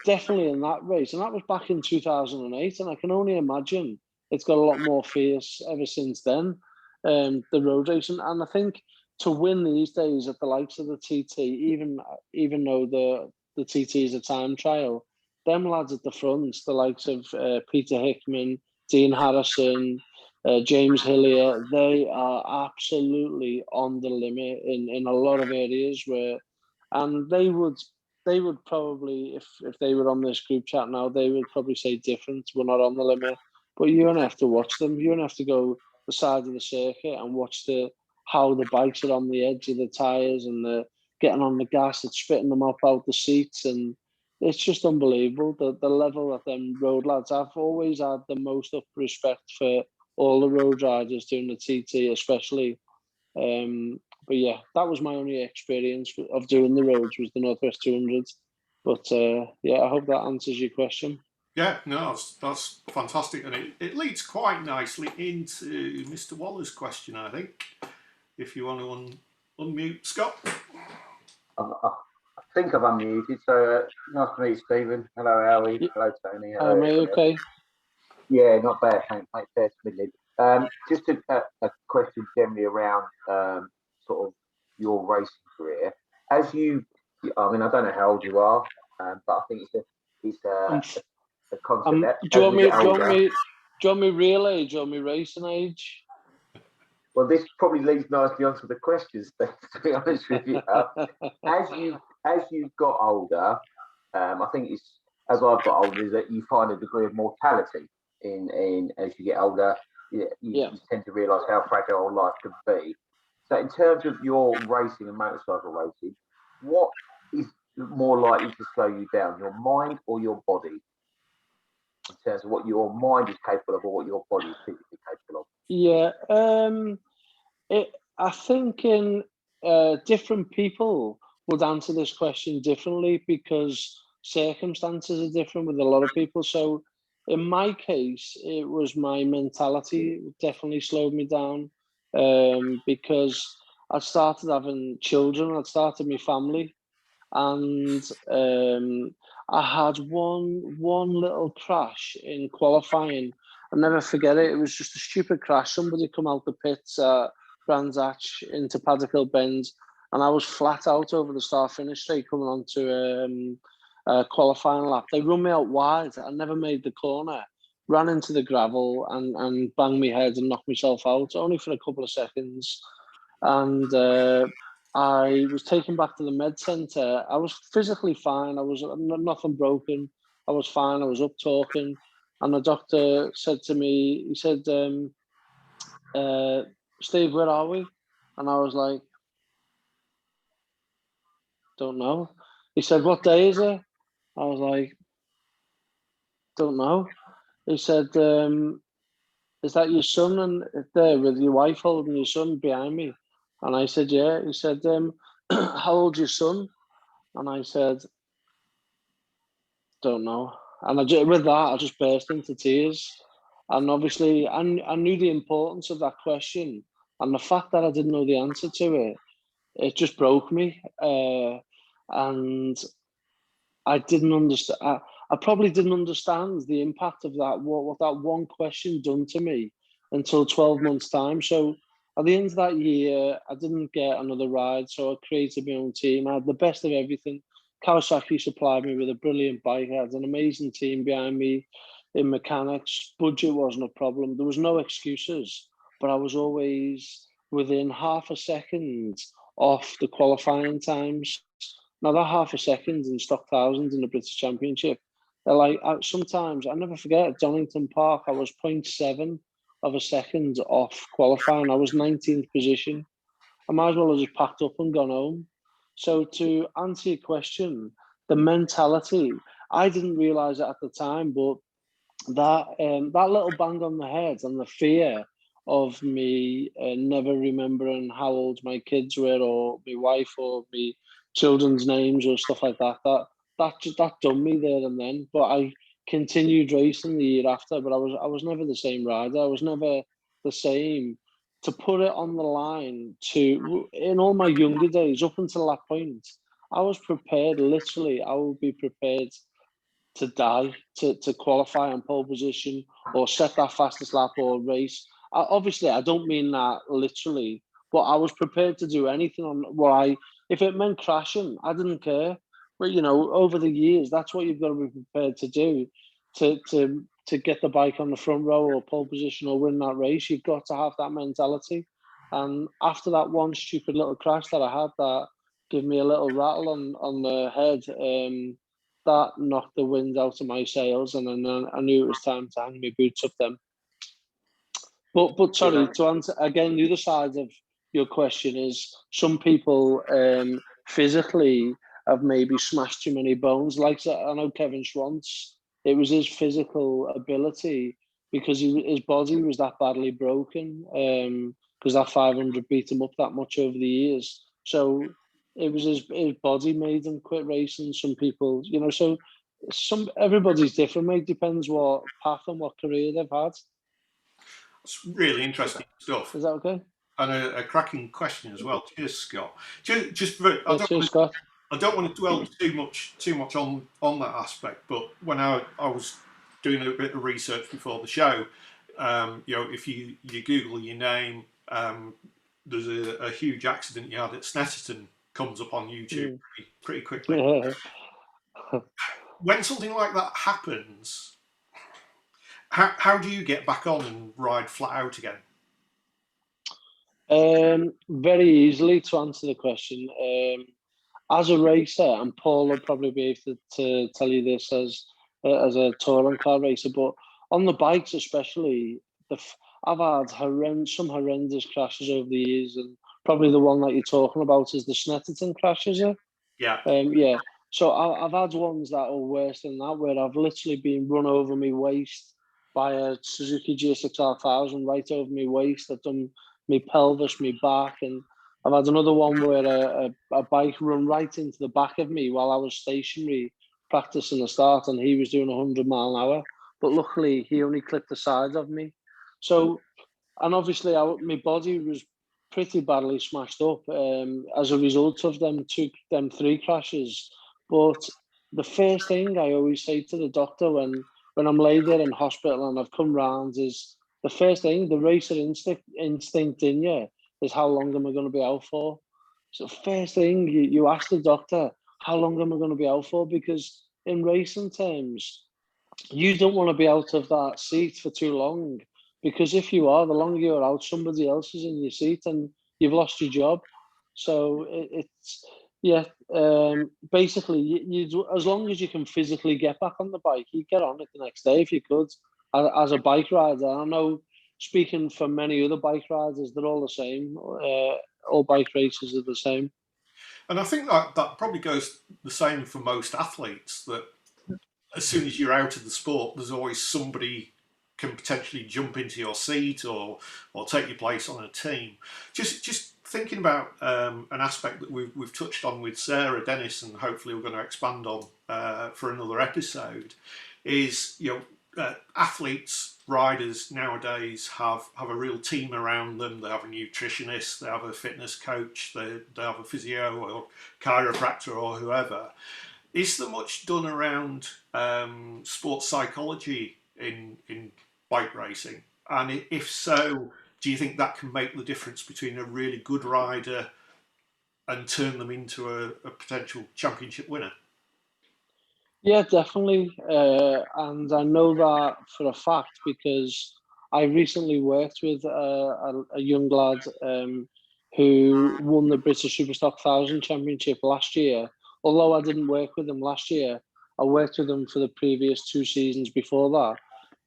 S3: definitely in that race, and that was back in 2008, and I can only imagine it's got a lot more fierce ever since then, the road racing. And I think to win these days at the likes of the TT, even though the TT is a time trial, them lads at the front, the likes of Peter Hickman, Dean Harrison, James Hillier, they are absolutely on the limit in a lot of areas where, and they would probably, if they were on this group chat now, they would probably say different. We're not on the limit, but you're gonna have to watch them. You're gonna have to go the side of the circuit and watch how the bikes are on the edge of the tires and the getting on the gas, it's spitting them up out the seats, and it's just unbelievable the level that them road lads. I've always had the most respect for all the road riders doing the TT, especially. But yeah, that was my only experience of doing the roads, was the Northwest 200s. But yeah, I hope that answers your question.
S2: Yeah, no, that's fantastic, and it leads quite nicely into Mr. Waller's question, I think. If you want to unmute, Scott.
S4: I think I've unmuted, so nice to meet you, Stephen. Hello, Howie. Hello, Tony.
S3: Hello, mate, okay?
S4: Yeah, not bad, thanks, mate. Fair to middling. Just a question generally around sort of your racing career. As you, I mean, I don't know how old you are, but I think it's a concept.
S3: Do you want me real age or me racing age?
S4: Well, this probably leads nicely onto the questions, to be honest with you. As you've got older, I think it's, as I've got older, is that you find a degree of mortality in as you get older. you tend to realise how fragile life can be. So in terms of your racing and motorcycle racing, what is more likely to slow you down, your mind or your body? In terms of what your mind is capable of or what your body is physically capable of?
S3: Yeah, I think different people would answer this question differently because circumstances are different with a lot of people. So in my case, it was my mentality definitely slowed me down because I started having children, I started my family, and I had one little crash in qualifying. I'll never forget it. It was just a stupid crash. Somebody come out the pits at Brands Hatch into Paddock Hill Bend, and I was flat out over the start-finish straight coming onto a qualifying lap. They run me out wide. I never made the corner. Ran into the gravel and banged my head and knocked myself out, only for a couple of seconds. And I was taken back to the med centre. I was physically fine. I was nothing broken. I was fine. I was up talking. And the doctor said to me, he said, Steve, where are we? And I was like, don't know. He said, what day is it? I was like, don't know. He said, is that your son and there with your wife holding your son behind me? And I said, yeah. He said, how old's your son? And I said, don't know. And with that, I just burst into tears. And obviously, I knew the importance of that question. And the fact that I didn't know the answer to it, it just broke me. And I didn't understand. I probably didn't understand the impact of that, what that one question done to me until 12 months' time. So at the end of that year, I didn't get another ride. So I created my own team. I had the best of everything. Kawasaki supplied me with a brilliant bike. I had an amazing team behind me in mechanics. Budget wasn't a problem. There was no excuses, but I was always within half a second off the qualifying times. Now that half a second in stock thousands in the British Championship, sometimes I never forget at Donington Park, I was 0.7 of a second off qualifying. I was 19th position. I might as well have just packed up and gone home. So to answer your question, the mentality, I didn't realise it at the time, but that little bang on the head and the fear of me never remembering how old my kids were or my wife or my children's names or stuff like that done me there and then. But I continued racing the year after, but I was never the same rider. I was never the same. To put it on the line, in all my younger days, up until that point, I was prepared, literally, I would be prepared to die, to qualify on pole position or set that fastest lap or race. Obviously, I don't mean that literally, but I was prepared to do anything on if it meant crashing, I didn't care. But, over the years, that's what you've got to be prepared to do to get the bike on the front row or pole position or win that race. You've got to have that mentality. And after that one stupid little crash that I had that gave me a little rattle on the head, that knocked the wind out of my sails, and then I knew it was time to hang my boots up then. But sorry, to answer again, the other side of your question is some people physically have maybe smashed too many bones. Like I know Kevin Schwantz, it was his physical ability because his body was that badly broken because that 500 beat him up that much over the years. So it was his body made him quit racing. Some people, so everybody's different, mate. Depends what path and what career they've had.
S2: It's really interesting stuff.
S3: Is that okay?
S2: And a cracking question as well. Cheers, Scott. Cheers,
S3: Scott.
S2: I don't want to dwell too much on that aspect, but when I was doing a bit of research before the show, if you Google your name, there's a huge accident you had at Snetterton comes up on YouTube pretty quickly.
S3: Yeah.
S2: When something like that happens, how do you get back on and ride flat out again?
S3: Very easily, to answer the question. As a racer, and Paul will probably be able to tell you this as a touring car racer, but on the bikes especially, I've had some horrendous crashes over the years, and probably the one that you're talking about is the Snetterton crash, is it?
S2: Yeah.
S3: Yeah. So I've had ones that are worse than that, where I've literally been run over my waist by a Suzuki GSX-R1000, right over my waist. I've done my pelvis, my back, and I've had another one where a bike run right into the back of me while I was stationary practicing the start, and he was doing 100 mile an hour. But luckily, he only clipped the side of me. So, and obviously, my body was pretty badly smashed up as a result of them 3 crashes. But the first thing I always say to the doctor when I'm laid there in hospital and I've come round is the first thing, the racer instinct in you is how long am I going to be out for? So first thing you ask the doctor, how long am I going to be out for? Because in racing terms, you don't want to be out of that seat for too long, because if you are, the longer you're out, somebody else is in your seat and you've lost your job. So basically, you as long as you can physically get back on the bike, you get on it the next day if you could. As a bike rider, I know, speaking for many other bike riders, they're all the same. All bike races are the same.
S2: And I think that probably goes the same for most athletes, that as soon as you're out of the sport, there's always somebody can potentially jump into your seat or take your place on a team. Just thinking about an aspect that we've touched on with Sarah Dennis, and hopefully we're going to expand on for another episode, is athletes, riders nowadays have a real team around them. They have a nutritionist, they have a fitness coach, they have a physio or chiropractor or whoever. Is there much done around sports psychology in bike racing? And if so, do you think that can make the difference between a really good rider and turn them into a potential championship winner?
S3: Yeah, definitely. And I know that for a fact because I recently worked with a young lad who won the British Superstock 1000 Championship last year. Although I didn't work with him last year, I worked with him for the previous 2 seasons before that.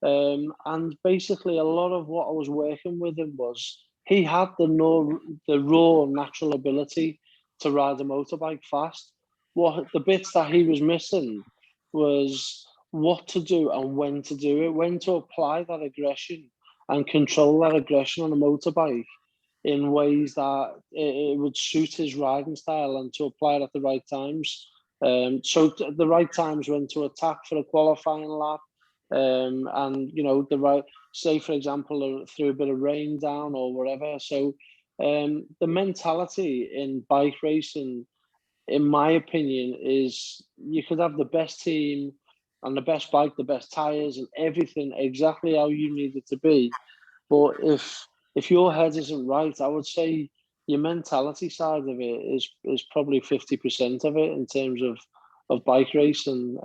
S3: And basically, a lot of what I was working with him was he had the raw natural ability to ride a motorbike fast. What the bits that he was missing was what to do and when to do it, when to apply that aggression and control that aggression on a motorbike in ways that it would suit his riding style, and to apply it at the right times. So the right times when to attack for a qualifying lap, and the right, say for example, through a bit of rain down or whatever. So the mentality in bike racing, in my opinion, is you could have the best team and the best bike, the best tires and everything exactly how you need it to be. But if your head isn't right, I would say your mentality side of it is probably 50% of it in terms of bike racing.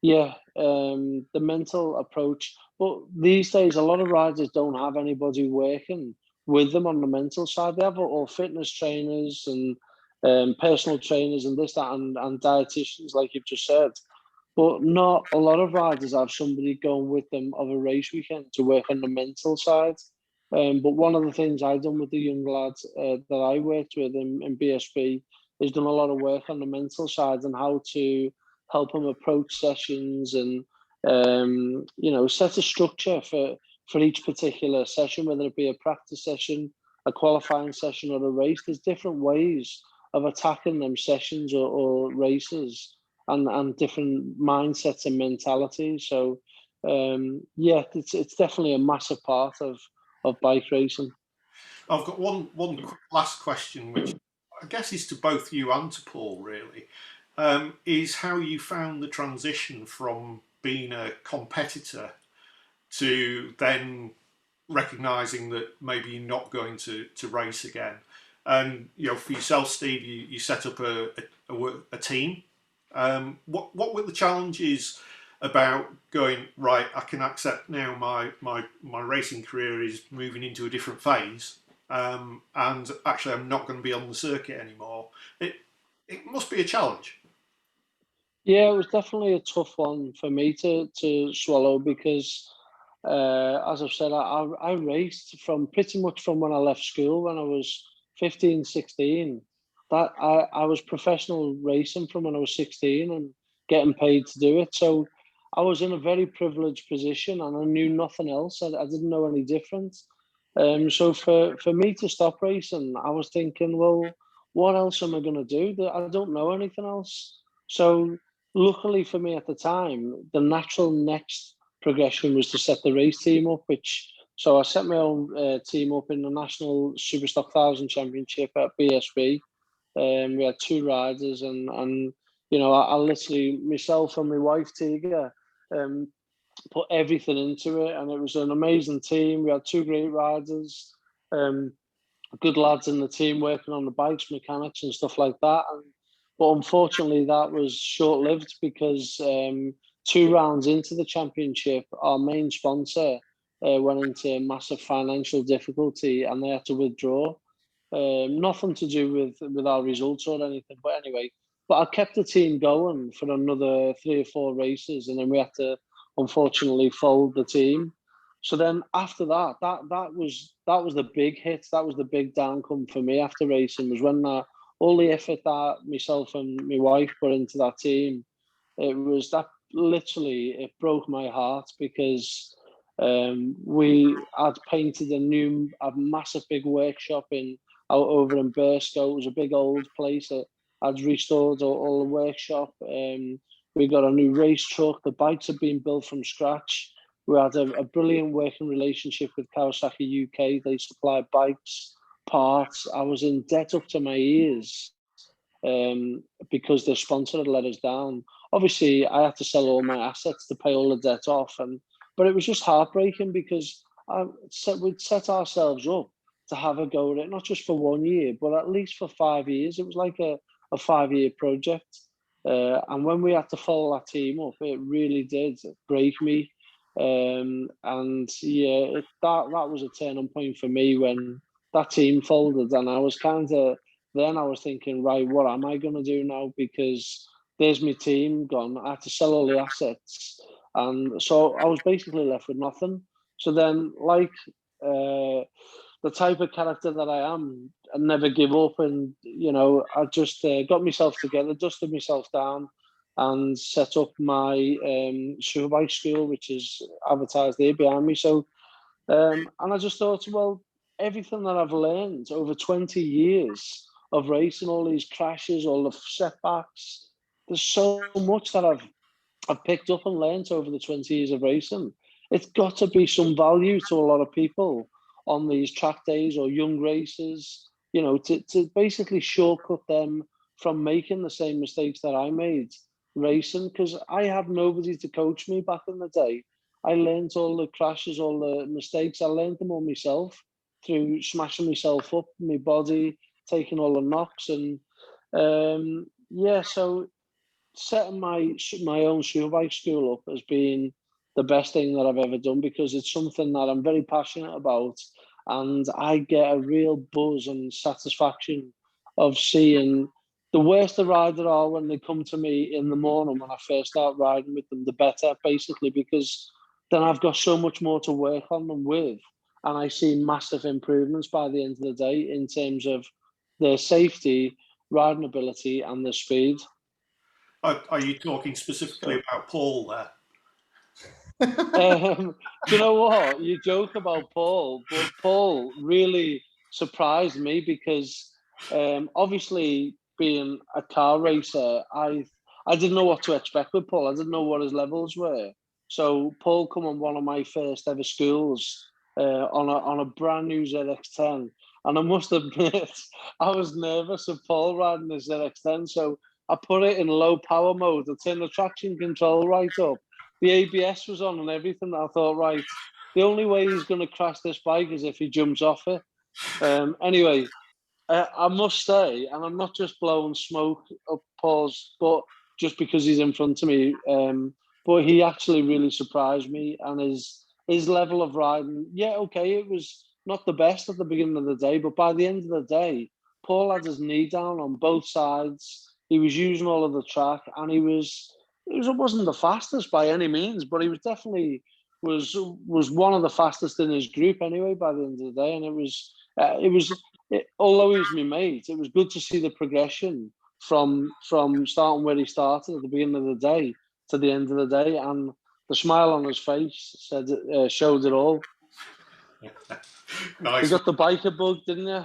S3: The mental approach. But these days, a lot of riders don't have anybody working with them on the mental side. They have all fitness trainers and personal trainers and this, that, and dietitians, like you've just said. But not a lot of riders have somebody going with them of a race weekend to work on the mental side. But one of the things I've done with the young lads that I worked with in BSB is done a lot of work on the mental side and how to help them approach sessions and set a structure for each particular session, whether it be a practice session, a qualifying session, or a race. There's different ways of attacking them sessions or races, and different mindsets and mentalities. So it's definitely a massive part of bike racing.
S2: I've got one last question, which I guess is to both you and to Paul, really, is how you found the transition from being a competitor to then recognising that maybe you're not going to race again. And for yourself, Steve, you set up a team. What were the challenges about going, right, I can accept now my racing career is moving into a different phase, and actually I'm not going to be on the circuit anymore? It must be a challenge.
S3: Yeah, it was definitely a tough one for me to swallow, because as I've said, I raced from pretty much from when I left school when I was 15, 16. That I was professional racing from when I was 16 and getting paid to do it. So I was in a very privileged position and I knew nothing else. I didn't know any different. So for me to stop racing, I was thinking, well, what else am I going to do? I don't know anything else. So luckily for me at the time, the natural next progression was to set the race team up, so I set my own team up in the National Superstock 1000 Championship at BSB. We had 2 riders, and you know, I literally, myself and my wife Tiga, put everything into it, and it was an amazing team. We had 2 great riders, good lads in the team working on the bikes, mechanics and stuff like that. But unfortunately, that was short-lived because 2 rounds into the championship, our main sponsor went into massive financial difficulty and they had to withdraw. Nothing to do with our results or anything, but anyway. But I kept the team going for another 3 or 4 races, and then we had to unfortunately fold the team. So then after that was the big hit. That was the big downcome for me after racing, was when all the effort that myself and my wife put into that team, it literally broke my heart because we had painted a massive big workshop over in Burscough. It was a big old place. I'd restored all the workshop. We got a new race truck. The bikes had been built from scratch. We had a brilliant working relationship with Kawasaki UK. They supplied bikes, parts. I was in debt up to my ears because the sponsor had let us down. Obviously, I had to sell all my assets to pay all the debt off, but it was just heartbreaking because we'd set ourselves up to have a go at it, not just for 1 year, but at least for 5 years. It was like a 5-year project. And when we had to follow that team up, it really did break me. And yeah, that was a turning point for me when that team folded, and I was thinking, right, what am I going to do now? Because there's my team gone. I had to sell all the assets, and so I was basically left with nothing. So then, like the type of character that I am, I never give up, and you know, I just got myself together, dusted myself down, and set up my superbike school, which is advertised there behind me. So, and I just thought, well, everything that I've learned over 20 years of racing, all these crashes, all the setbacks, there's so much that I've picked up and learned over the 20 years of racing. It's got to be some value to a lot of people on these track days or young racers, you know, to basically shortcut them from making the same mistakes that I made racing, because I had nobody to coach me back in the day. I learned all the crashes, all the mistakes. I learned them all myself through smashing myself up, my body, taking all the knocks, and yeah. So setting my own superbike school up has been the best thing that I've ever done, because it's something that I'm very passionate about, and I get a real buzz and satisfaction of seeing the worse the rider are when they come to me in the morning when I first start riding with them, the better, basically, because then I've got so much more to work on them with, and I see massive improvements by the end of the day in terms of their safety, riding ability, and their speed.
S2: Are you talking specifically about Paul there?
S3: Do you know what? You joke about Paul, but Paul really surprised me because obviously being a car racer, I didn't know what to expect with Paul. I didn't know what his levels were. So Paul come on one of my first ever schools on a brand new ZX10. And I must admit, I was nervous of Paul riding the ZX10. So I put it in low power mode. I turned the traction control right up. The ABS was on and everything. I thought, right, the only way he's going to crash this bike is if he jumps off it. Anyway, I must say, and I'm not just blowing smoke up Paul's butt just because he's in front of me, but he actually really surprised me, and his level of riding, yeah, okay, it was not the best at the beginning of the day, but by the end of the day, Paul had his knee down on both sides. He was using all of the track, and it wasn't the fastest by any means, but he was definitely was one of the fastest in his group anyway by the end of the day, and although he was my mate, it was good to see the progression from starting where he started at the beginning of the day to the end of the day, and the smile on his face showed it all.
S2: Nice.
S3: You got the biker bug, didn't you?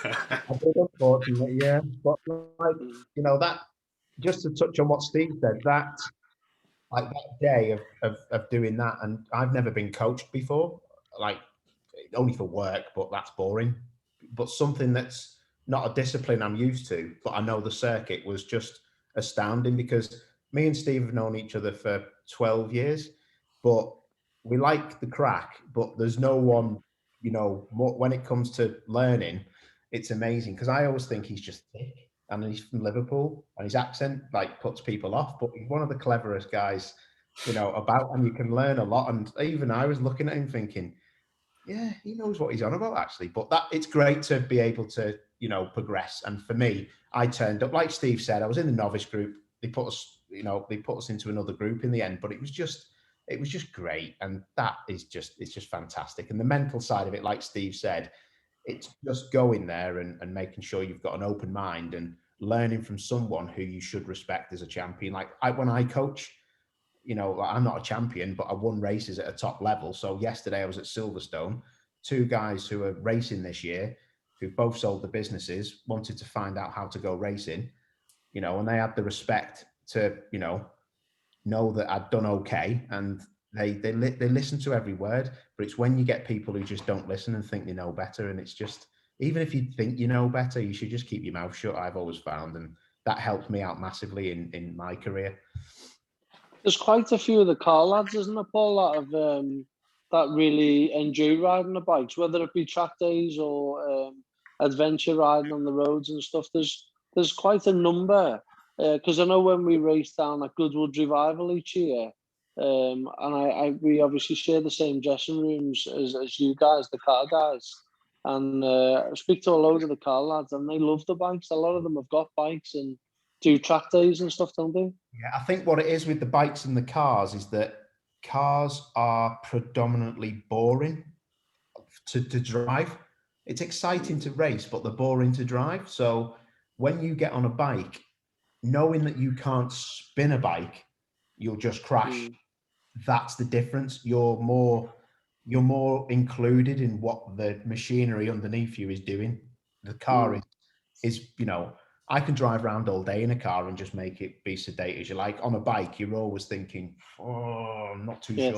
S1: I did, unfortunately, yeah. But like, you know, that, just to touch on what Steve said, that like that day of doing that, and I've never been coached before, like only for work, but that's boring. But something that's not a discipline I'm used to, but I know the circuit, was just astounding, because me and Steve have known each other for 12 years, but we like the crack, but there's no one, you know, when it comes to learning, it's amazing, because I always think he's just thick, and he's from Liverpool, and his accent like puts people off, but he's one of the cleverest guys, you know, about, and you can learn a lot. And even I was looking at him thinking, yeah, he knows what he's on about, actually. But that, it's great to be able to, you know, progress. And for me, I turned up, like Steve said, I was in the novice group. They put us, you know, they put us into another group in the end, but it was just great. And that is just, it's just fantastic. And the mental side of it, like Steve said, it's just going there and making sure you've got an open mind and learning from someone who you should respect as a champion. Like when I coach, you know, I'm not a champion, but I won races at a top level. So yesterday I was at Silverstone. 2 guys who are racing this year, who both sold the businesses, wanted to find out how to go racing, you know, and they had the respect to, you know that I'd done okay, and they listen to every word. But it's when you get people who just don't listen and think they know better, and it's just, even if you think you know better, you should just keep your mouth shut, I've always found, and that helped me out massively in my career.
S3: There's quite a few of the car lads, isn't there, Paul, that really enjoy riding the bikes, whether it be track days or adventure riding on the roads and stuff. There's quite a number, because I know when we race down at Goodwood Revival each year, and we obviously share the same dressing rooms as you guys, the car guys, and I speak to a load of the car lads, and they love the bikes. A lot of them have got bikes and do track days and stuff, don't they?
S1: Yeah, I think what it is with the bikes and the cars is that cars are predominantly boring to drive. It's exciting to race, but they're boring to drive. So when you get on a bike, knowing that you can't spin a bike, you'll just crash. That's the difference. You're more included in what the machinery underneath you is doing. The car is, you know, I can drive around all day in a car and just make it be sedate as you like. On a bike, you're always thinking, oh, I'm not too sure.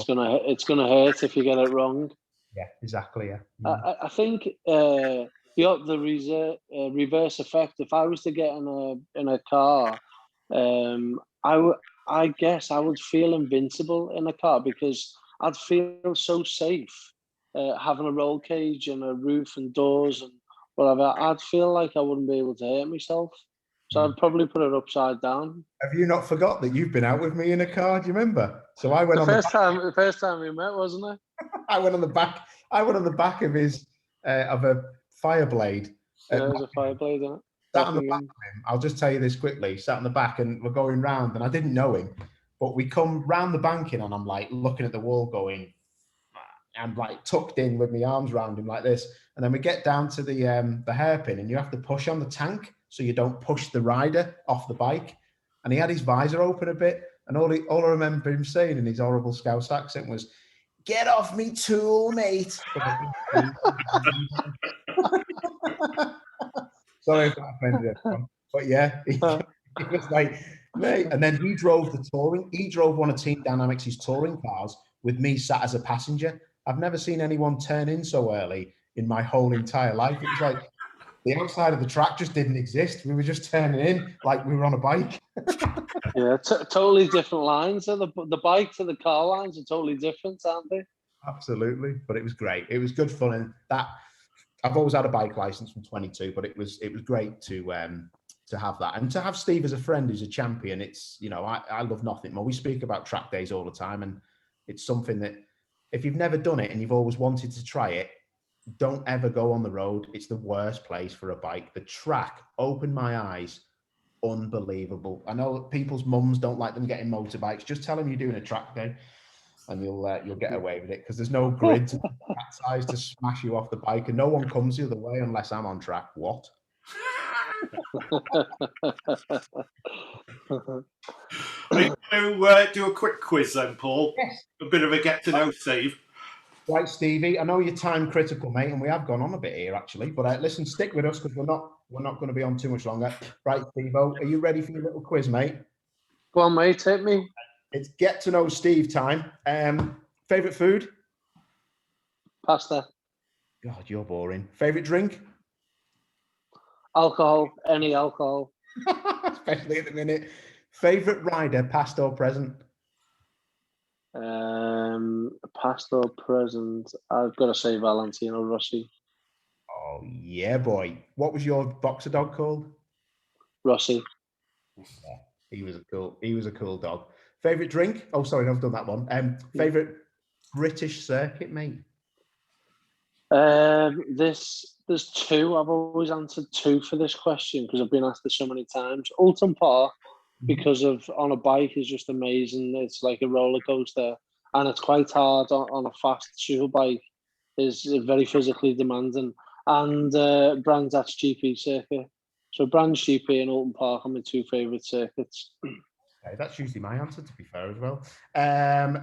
S3: It's gonna hurt if you get it wrong.
S1: Yeah, exactly. Yeah.
S3: I think the reverse effect. If I was to get in a car, I guess I would feel invincible in a car, because I'd feel so safe having a roll cage and a roof and doors and whatever. I'd feel like I wouldn't be able to hurt myself, so I'd probably put it upside down.
S1: Have you not forgot that you've been out with me in a car? Do you remember? So I went
S3: the first time we met, wasn't it?
S1: I went on the back. I went on the back of his of a Fireblade.
S3: Yeah, it was a Fireblade, isn't it?
S1: Sat on the back of him. I'll just tell you this quickly. Sat on the back, and we're going round, and I didn't know him, but we come round the banking, and I'm like looking at the wall, going, I'm like tucked in with my arms around him like this, and then we get down to the hairpin, and you have to push on the tank so you don't push the rider off the bike. And he had his visor open a bit, and all I remember him saying in his horrible Scouse accent was, "Get off me tool, mate." Sorry if that offended everyone. But yeah, he was like, mate. And then he drove one of Team Dynamics' touring cars with me sat as a passenger. I've never seen anyone turn in so early in my whole entire life. It was like the outside of the track just didn't exist. We were just turning in like we were on a bike.
S3: Yeah, totally different lines. So the bike to the car lines are totally different, aren't they?
S1: Absolutely, but it was great. It was good fun, and that I've always had a bike license from 22, but it was great to have that, and to have Steve as a friend who's a champion. It's, you know, I love nothing more. We speak about track days all the time, and it's something that if you've never done it and you've always wanted to try it, don't ever go on the road. It's the worst place for a bike. The track opened my eyes. Unbelievable. I know people's mums don't like them getting motorbikes. Just tell them you're doing a track day. and you'll get away with it because there's no grid that size to smash you off the bike, and no one comes the other way unless I'm on track. What?
S2: Are you going to do a quick quiz then, Paul?
S1: Yes.
S2: A bit of a get to know Steve.
S1: Right, Stevie. I know you're time critical, mate, and we have gone on a bit here actually. But listen, stick with us because we're not going to be on too much longer. Right, Steve-O, are you ready for your little quiz, mate?
S3: Go on, mate. Hit me.
S1: It's get to know Steve time. Favorite food?
S3: Pasta.
S1: God, you're boring. Favorite drink?
S3: Alcohol. Any alcohol.
S1: Especially at the minute. Favorite rider, past or present?
S3: Past or present? I've got to say Valentino Rossi.
S1: Oh yeah, boy. What was your boxer dog called?
S3: Rossi.
S1: Yeah, he was a cool dog. Favorite drink? Oh, sorry, I've done that one. Favorite British circuit, mate?
S3: There's two. I've always answered two for this question because I've been asked it so many times. Alton Park, because of on a bike, is just amazing. It's like a roller coaster, and it's quite hard on a fast super bike. Is very physically demanding. And Brands Hatch GP circuit. So Brands GP and Alton Park are my two favourite circuits.
S1: Okay, that's usually my answer, to be fair as well.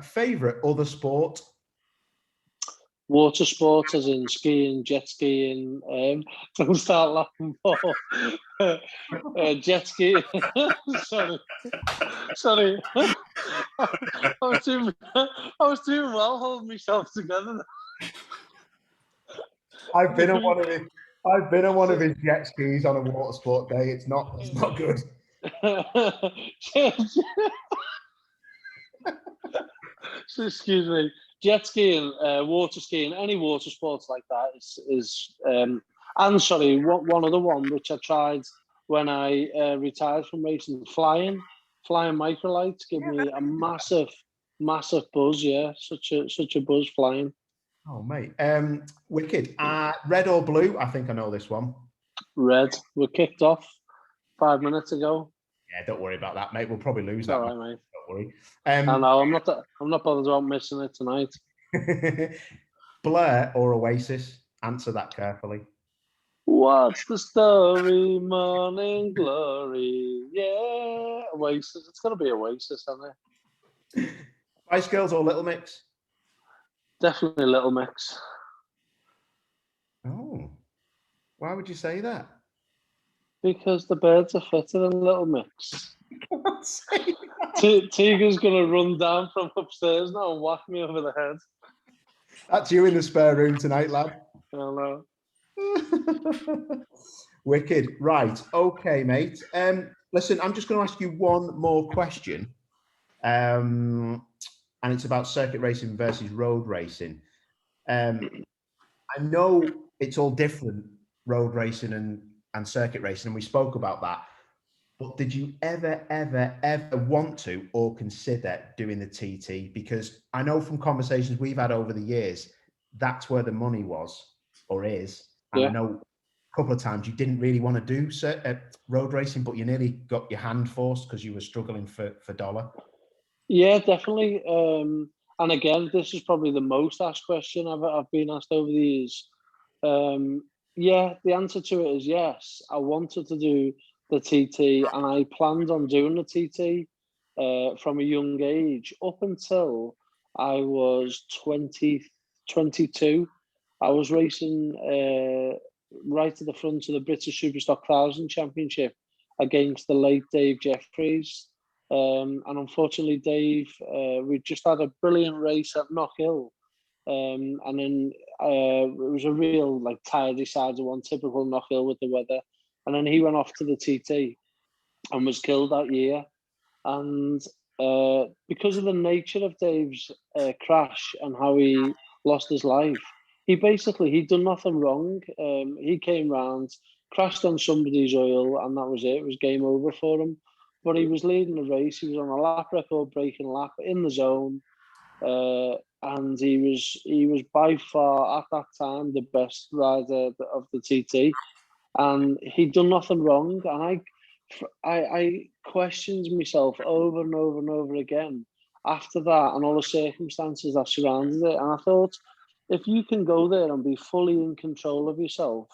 S1: Favorite other sport?
S3: Water sports, as in skiing, jet skiing. Don't start laughing, Paul. Jet skiing. Sorry. I was doing well holding myself together.
S1: I've been on one of his jet skis on a water sport day. It's not good.
S3: So, excuse me. Jet skiing, water skiing, any water sports like that is and sorry, one other one which I tried when I retired from racing, flying microlights give me a massive buzz. Yeah, such a buzz flying.
S1: Oh, mate. Wicked. Red or blue? I think I know this one.
S3: Red. We're kicked off 5 minutes ago.
S1: Yeah, don't worry about that, mate. We'll probably lose that.
S3: All right, mate.
S1: Don't worry.
S3: I know. I'm not bothered about missing it tonight.
S1: Blair or Oasis? Answer that carefully.
S3: What's the story? Morning glory. Yeah, Oasis. It's got to be Oasis, isn't it?
S1: Spice Girls or Little Mix?
S3: Definitely Little Mix.
S1: Oh, why would you say that?
S3: Because the birds are fitter than Little Mix. Tiger's going to run down from upstairs now and whack me over the head.
S1: That's you in the spare room tonight, lad.
S3: I know.
S1: Wicked. Right. Okay, mate. Listen, I'm just going to ask you one more question. And it's about circuit racing versus road racing. I know it's all different, road racing and circuit racing, and we spoke about that. But did you ever want to or consider doing the TT? Because I know from conversations we've had over the years, that's where the money was or is. And yeah. I know a couple of times you didn't really want to do road racing, but you nearly got your hand forced because you were struggling for dollar.
S3: Yeah, definitely. And again, this is probably the most asked question I've been asked over the years. Yeah, the answer to it is yes. I wanted to do the TT, and I planned on doing the TT from a young age up until I was 22. I was racing right at the front of the British Superstock 1000 Championship against the late Dave Jeffries. And unfortunately, Dave, we just had a brilliant race at Knockhill. And then it was a real tired decider one, typical Knockhill with the weather. And then he went off to the TT and was killed that year. And because of the nature of Dave's crash and how he lost his life, he'd done nothing wrong. He came round, crashed on somebody's oil, and that was it. It was game over for him. But he was leading the race. He was on a lap record breaking lap in the zone. And he was by far at that time the best rider of the TT. And he'd done nothing wrong. And I questioned myself over and over and over again. after that and all the circumstances that surrounded it. And I thought, if you can go there and be fully in control of yourself,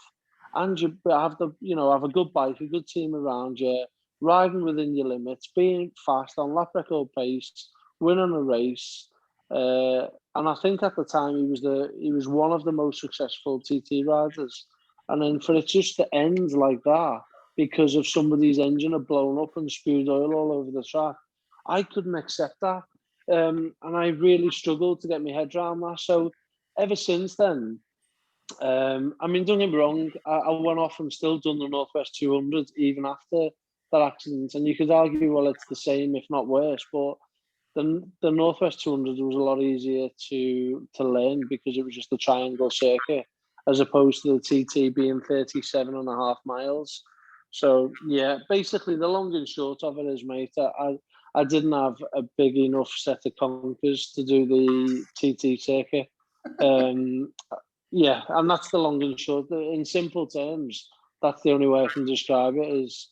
S3: and you have have a good bike, a good team around you, riding within your limits, being fast on lap record pace, winning a race. And I think at the time he was one of the most successful TT riders. And then for it just to end like that because of somebody's engine had blown up and spewed oil all over the track, I couldn't accept that. And I really struggled to get my head around that. So ever since then, I mean, don't get me wrong, I went off and still done the Northwest 200 even after that accident. And you could argue, well, it's the same, if not worse. But the Northwest 200 was a lot easier to learn because it was just a triangle circuit, as opposed to the TT being 37.5 miles. So, yeah, basically the long and short of it is, mate, I didn't have a big enough set of conkers to do the TT circuit. Yeah, and that's the long and short. In simple terms, that's the only way I can describe it. Is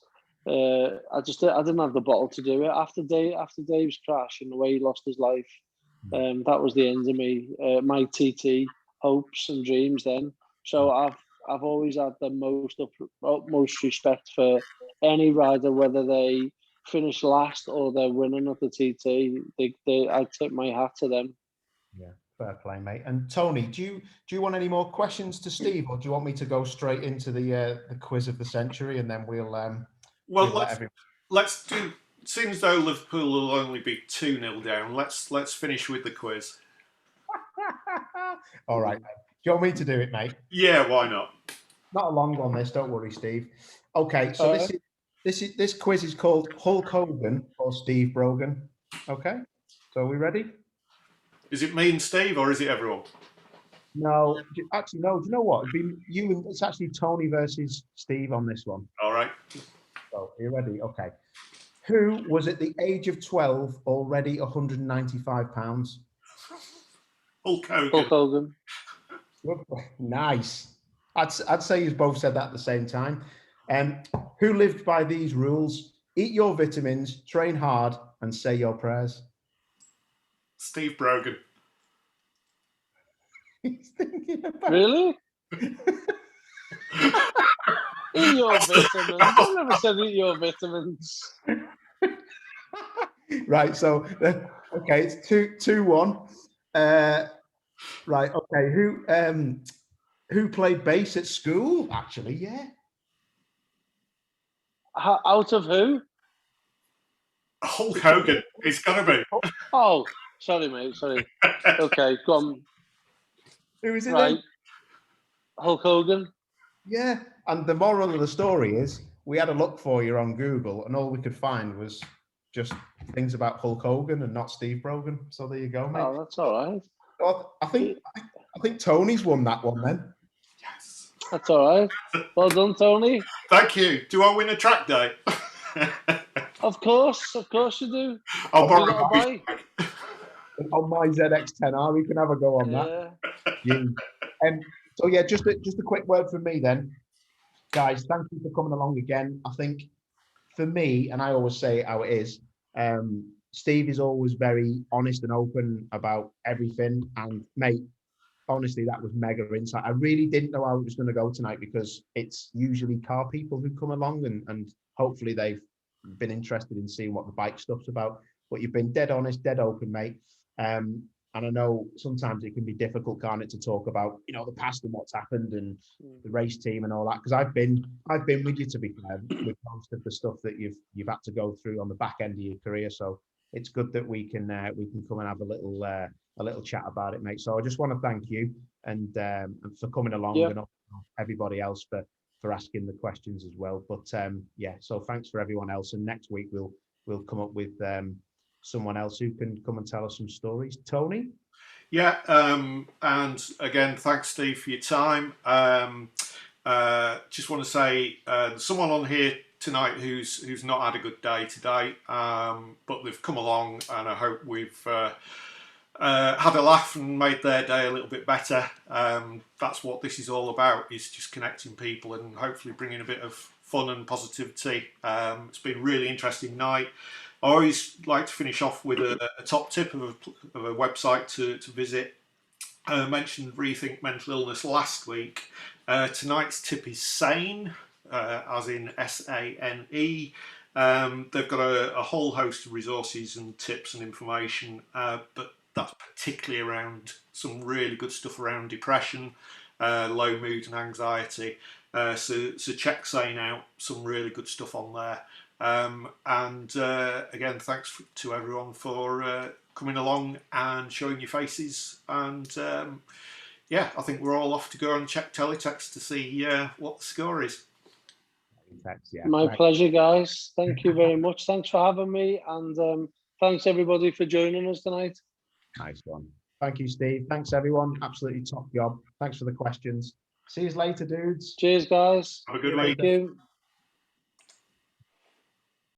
S3: I didn't have the bottle to do it after Dave's crash and the way he lost his life. That was the end of me, my TT hopes and dreams then. So I've always had the utmost respect for any rider, whether they finish last or they're winning at the TT. I tip my hat to them.
S1: Yeah. Fair play, mate. And Tony, do you want any more questions to Steve, or do you want me to go straight into the quiz of the century, and then we'll
S2: let's do. Seems though Liverpool will only be 2-0 down. Let's finish with the quiz.
S1: All right, mate. Do you want me to do it, mate?
S2: Yeah, why not?
S1: Not a long one, this. Don't worry, Steve. Okay, so this quiz is called Hulk Hogan or Steve Brogan. Okay, so are we ready?
S2: Is it me and Steve, or is it everyone?
S1: No, actually, no. Do you know what? It's actually Tony versus Steve on this one.
S2: All right.
S1: So, are you ready? Okay. Who was at the age of 12 already 195 pounds?
S2: Hulk Hogan.
S3: Hulk Hogan.
S1: Nice. I'd say you both said that at the same time. Who lived by these rules? Eat your vitamins, train hard, and say your prayers.
S2: Steve Brogan.
S1: He's thinking about.
S3: Really? Eat your vitamins. I never said eat your vitamins.
S1: Right. So, okay, it's 2-1. Right. Okay. Who played bass at school? Actually, yeah.
S3: Out of who?
S2: Hulk Hogan. It's got to be.
S3: Oh, sorry, mate. Sorry. Okay, go on.
S1: Who is it?
S3: Right.
S1: Then?
S3: Hulk Hogan.
S1: Yeah. And the moral of the story is we had a look for you on Google, and all we could find was just things about Hulk Hogan and not Steve Brogan. So there you go, mate.
S3: Oh, that's all right.
S1: Well, I think Tony's won that one then.
S2: Yes.
S3: That's all right. Well done, Tony.
S2: Thank you. Do I win a track day?
S3: Of course you do.
S2: I'll borrow
S3: got a bike.
S1: On my ZX10R, we can have a go on that. Yeah. So yeah, just a quick word from me then, guys. Thank you for coming along again. I think for me, and I always say how it is, Steve is always very honest and open about everything. And mate, honestly, that was mega insight. I really didn't know how it was going to go tonight because it's usually car people who come along and hopefully they've been interested in seeing what the bike stuff's about. But you've been dead honest, dead open, mate. And I know sometimes it can be difficult, can't it, to talk about, the past and what's happened and the race team and all that. Because I've been with you, to be fair, with most of the stuff that you've had to go through on the back end of your career. So it's good that we can come and have a little chat about it, mate. So I just want to thank you and for coming along, and everybody else for asking the questions as well. But so thanks for everyone else. And next week we'll come up with someone else who can come and tell us some stories. Tony?
S2: Yeah, and again, thanks, Steve, for your time. Just want to say there's someone on here tonight who's not had a good day today, but they've come along, and I hope we've had a laugh and made their day a little bit better. That's what this is all about, is just connecting people and hopefully bringing a bit of fun and positivity. It's been a really interesting night. I always like to finish off with a top tip of a website to visit. I mentioned Rethink Mental Illness last week. Tonight's tip is Sane, as in SANE. They've got a whole host of resources and tips and information, but that's particularly around some really good stuff around depression, low mood and anxiety. So check Sane out, some really good stuff on there. Again, thanks to everyone for coming along and showing your faces. And yeah, I think we're all off to go and check teletext to see what the score is.
S1: Yeah,
S3: my pleasure, guys. Thank you very much. Thanks for having me, and thanks everybody for joining us tonight.
S1: Nice one. Thank you, Steve. Thanks, everyone. Absolutely top job. Thanks for the questions. See you later, dudes.
S3: Cheers, guys.
S2: Have a good
S3: Thank
S2: week.
S3: you.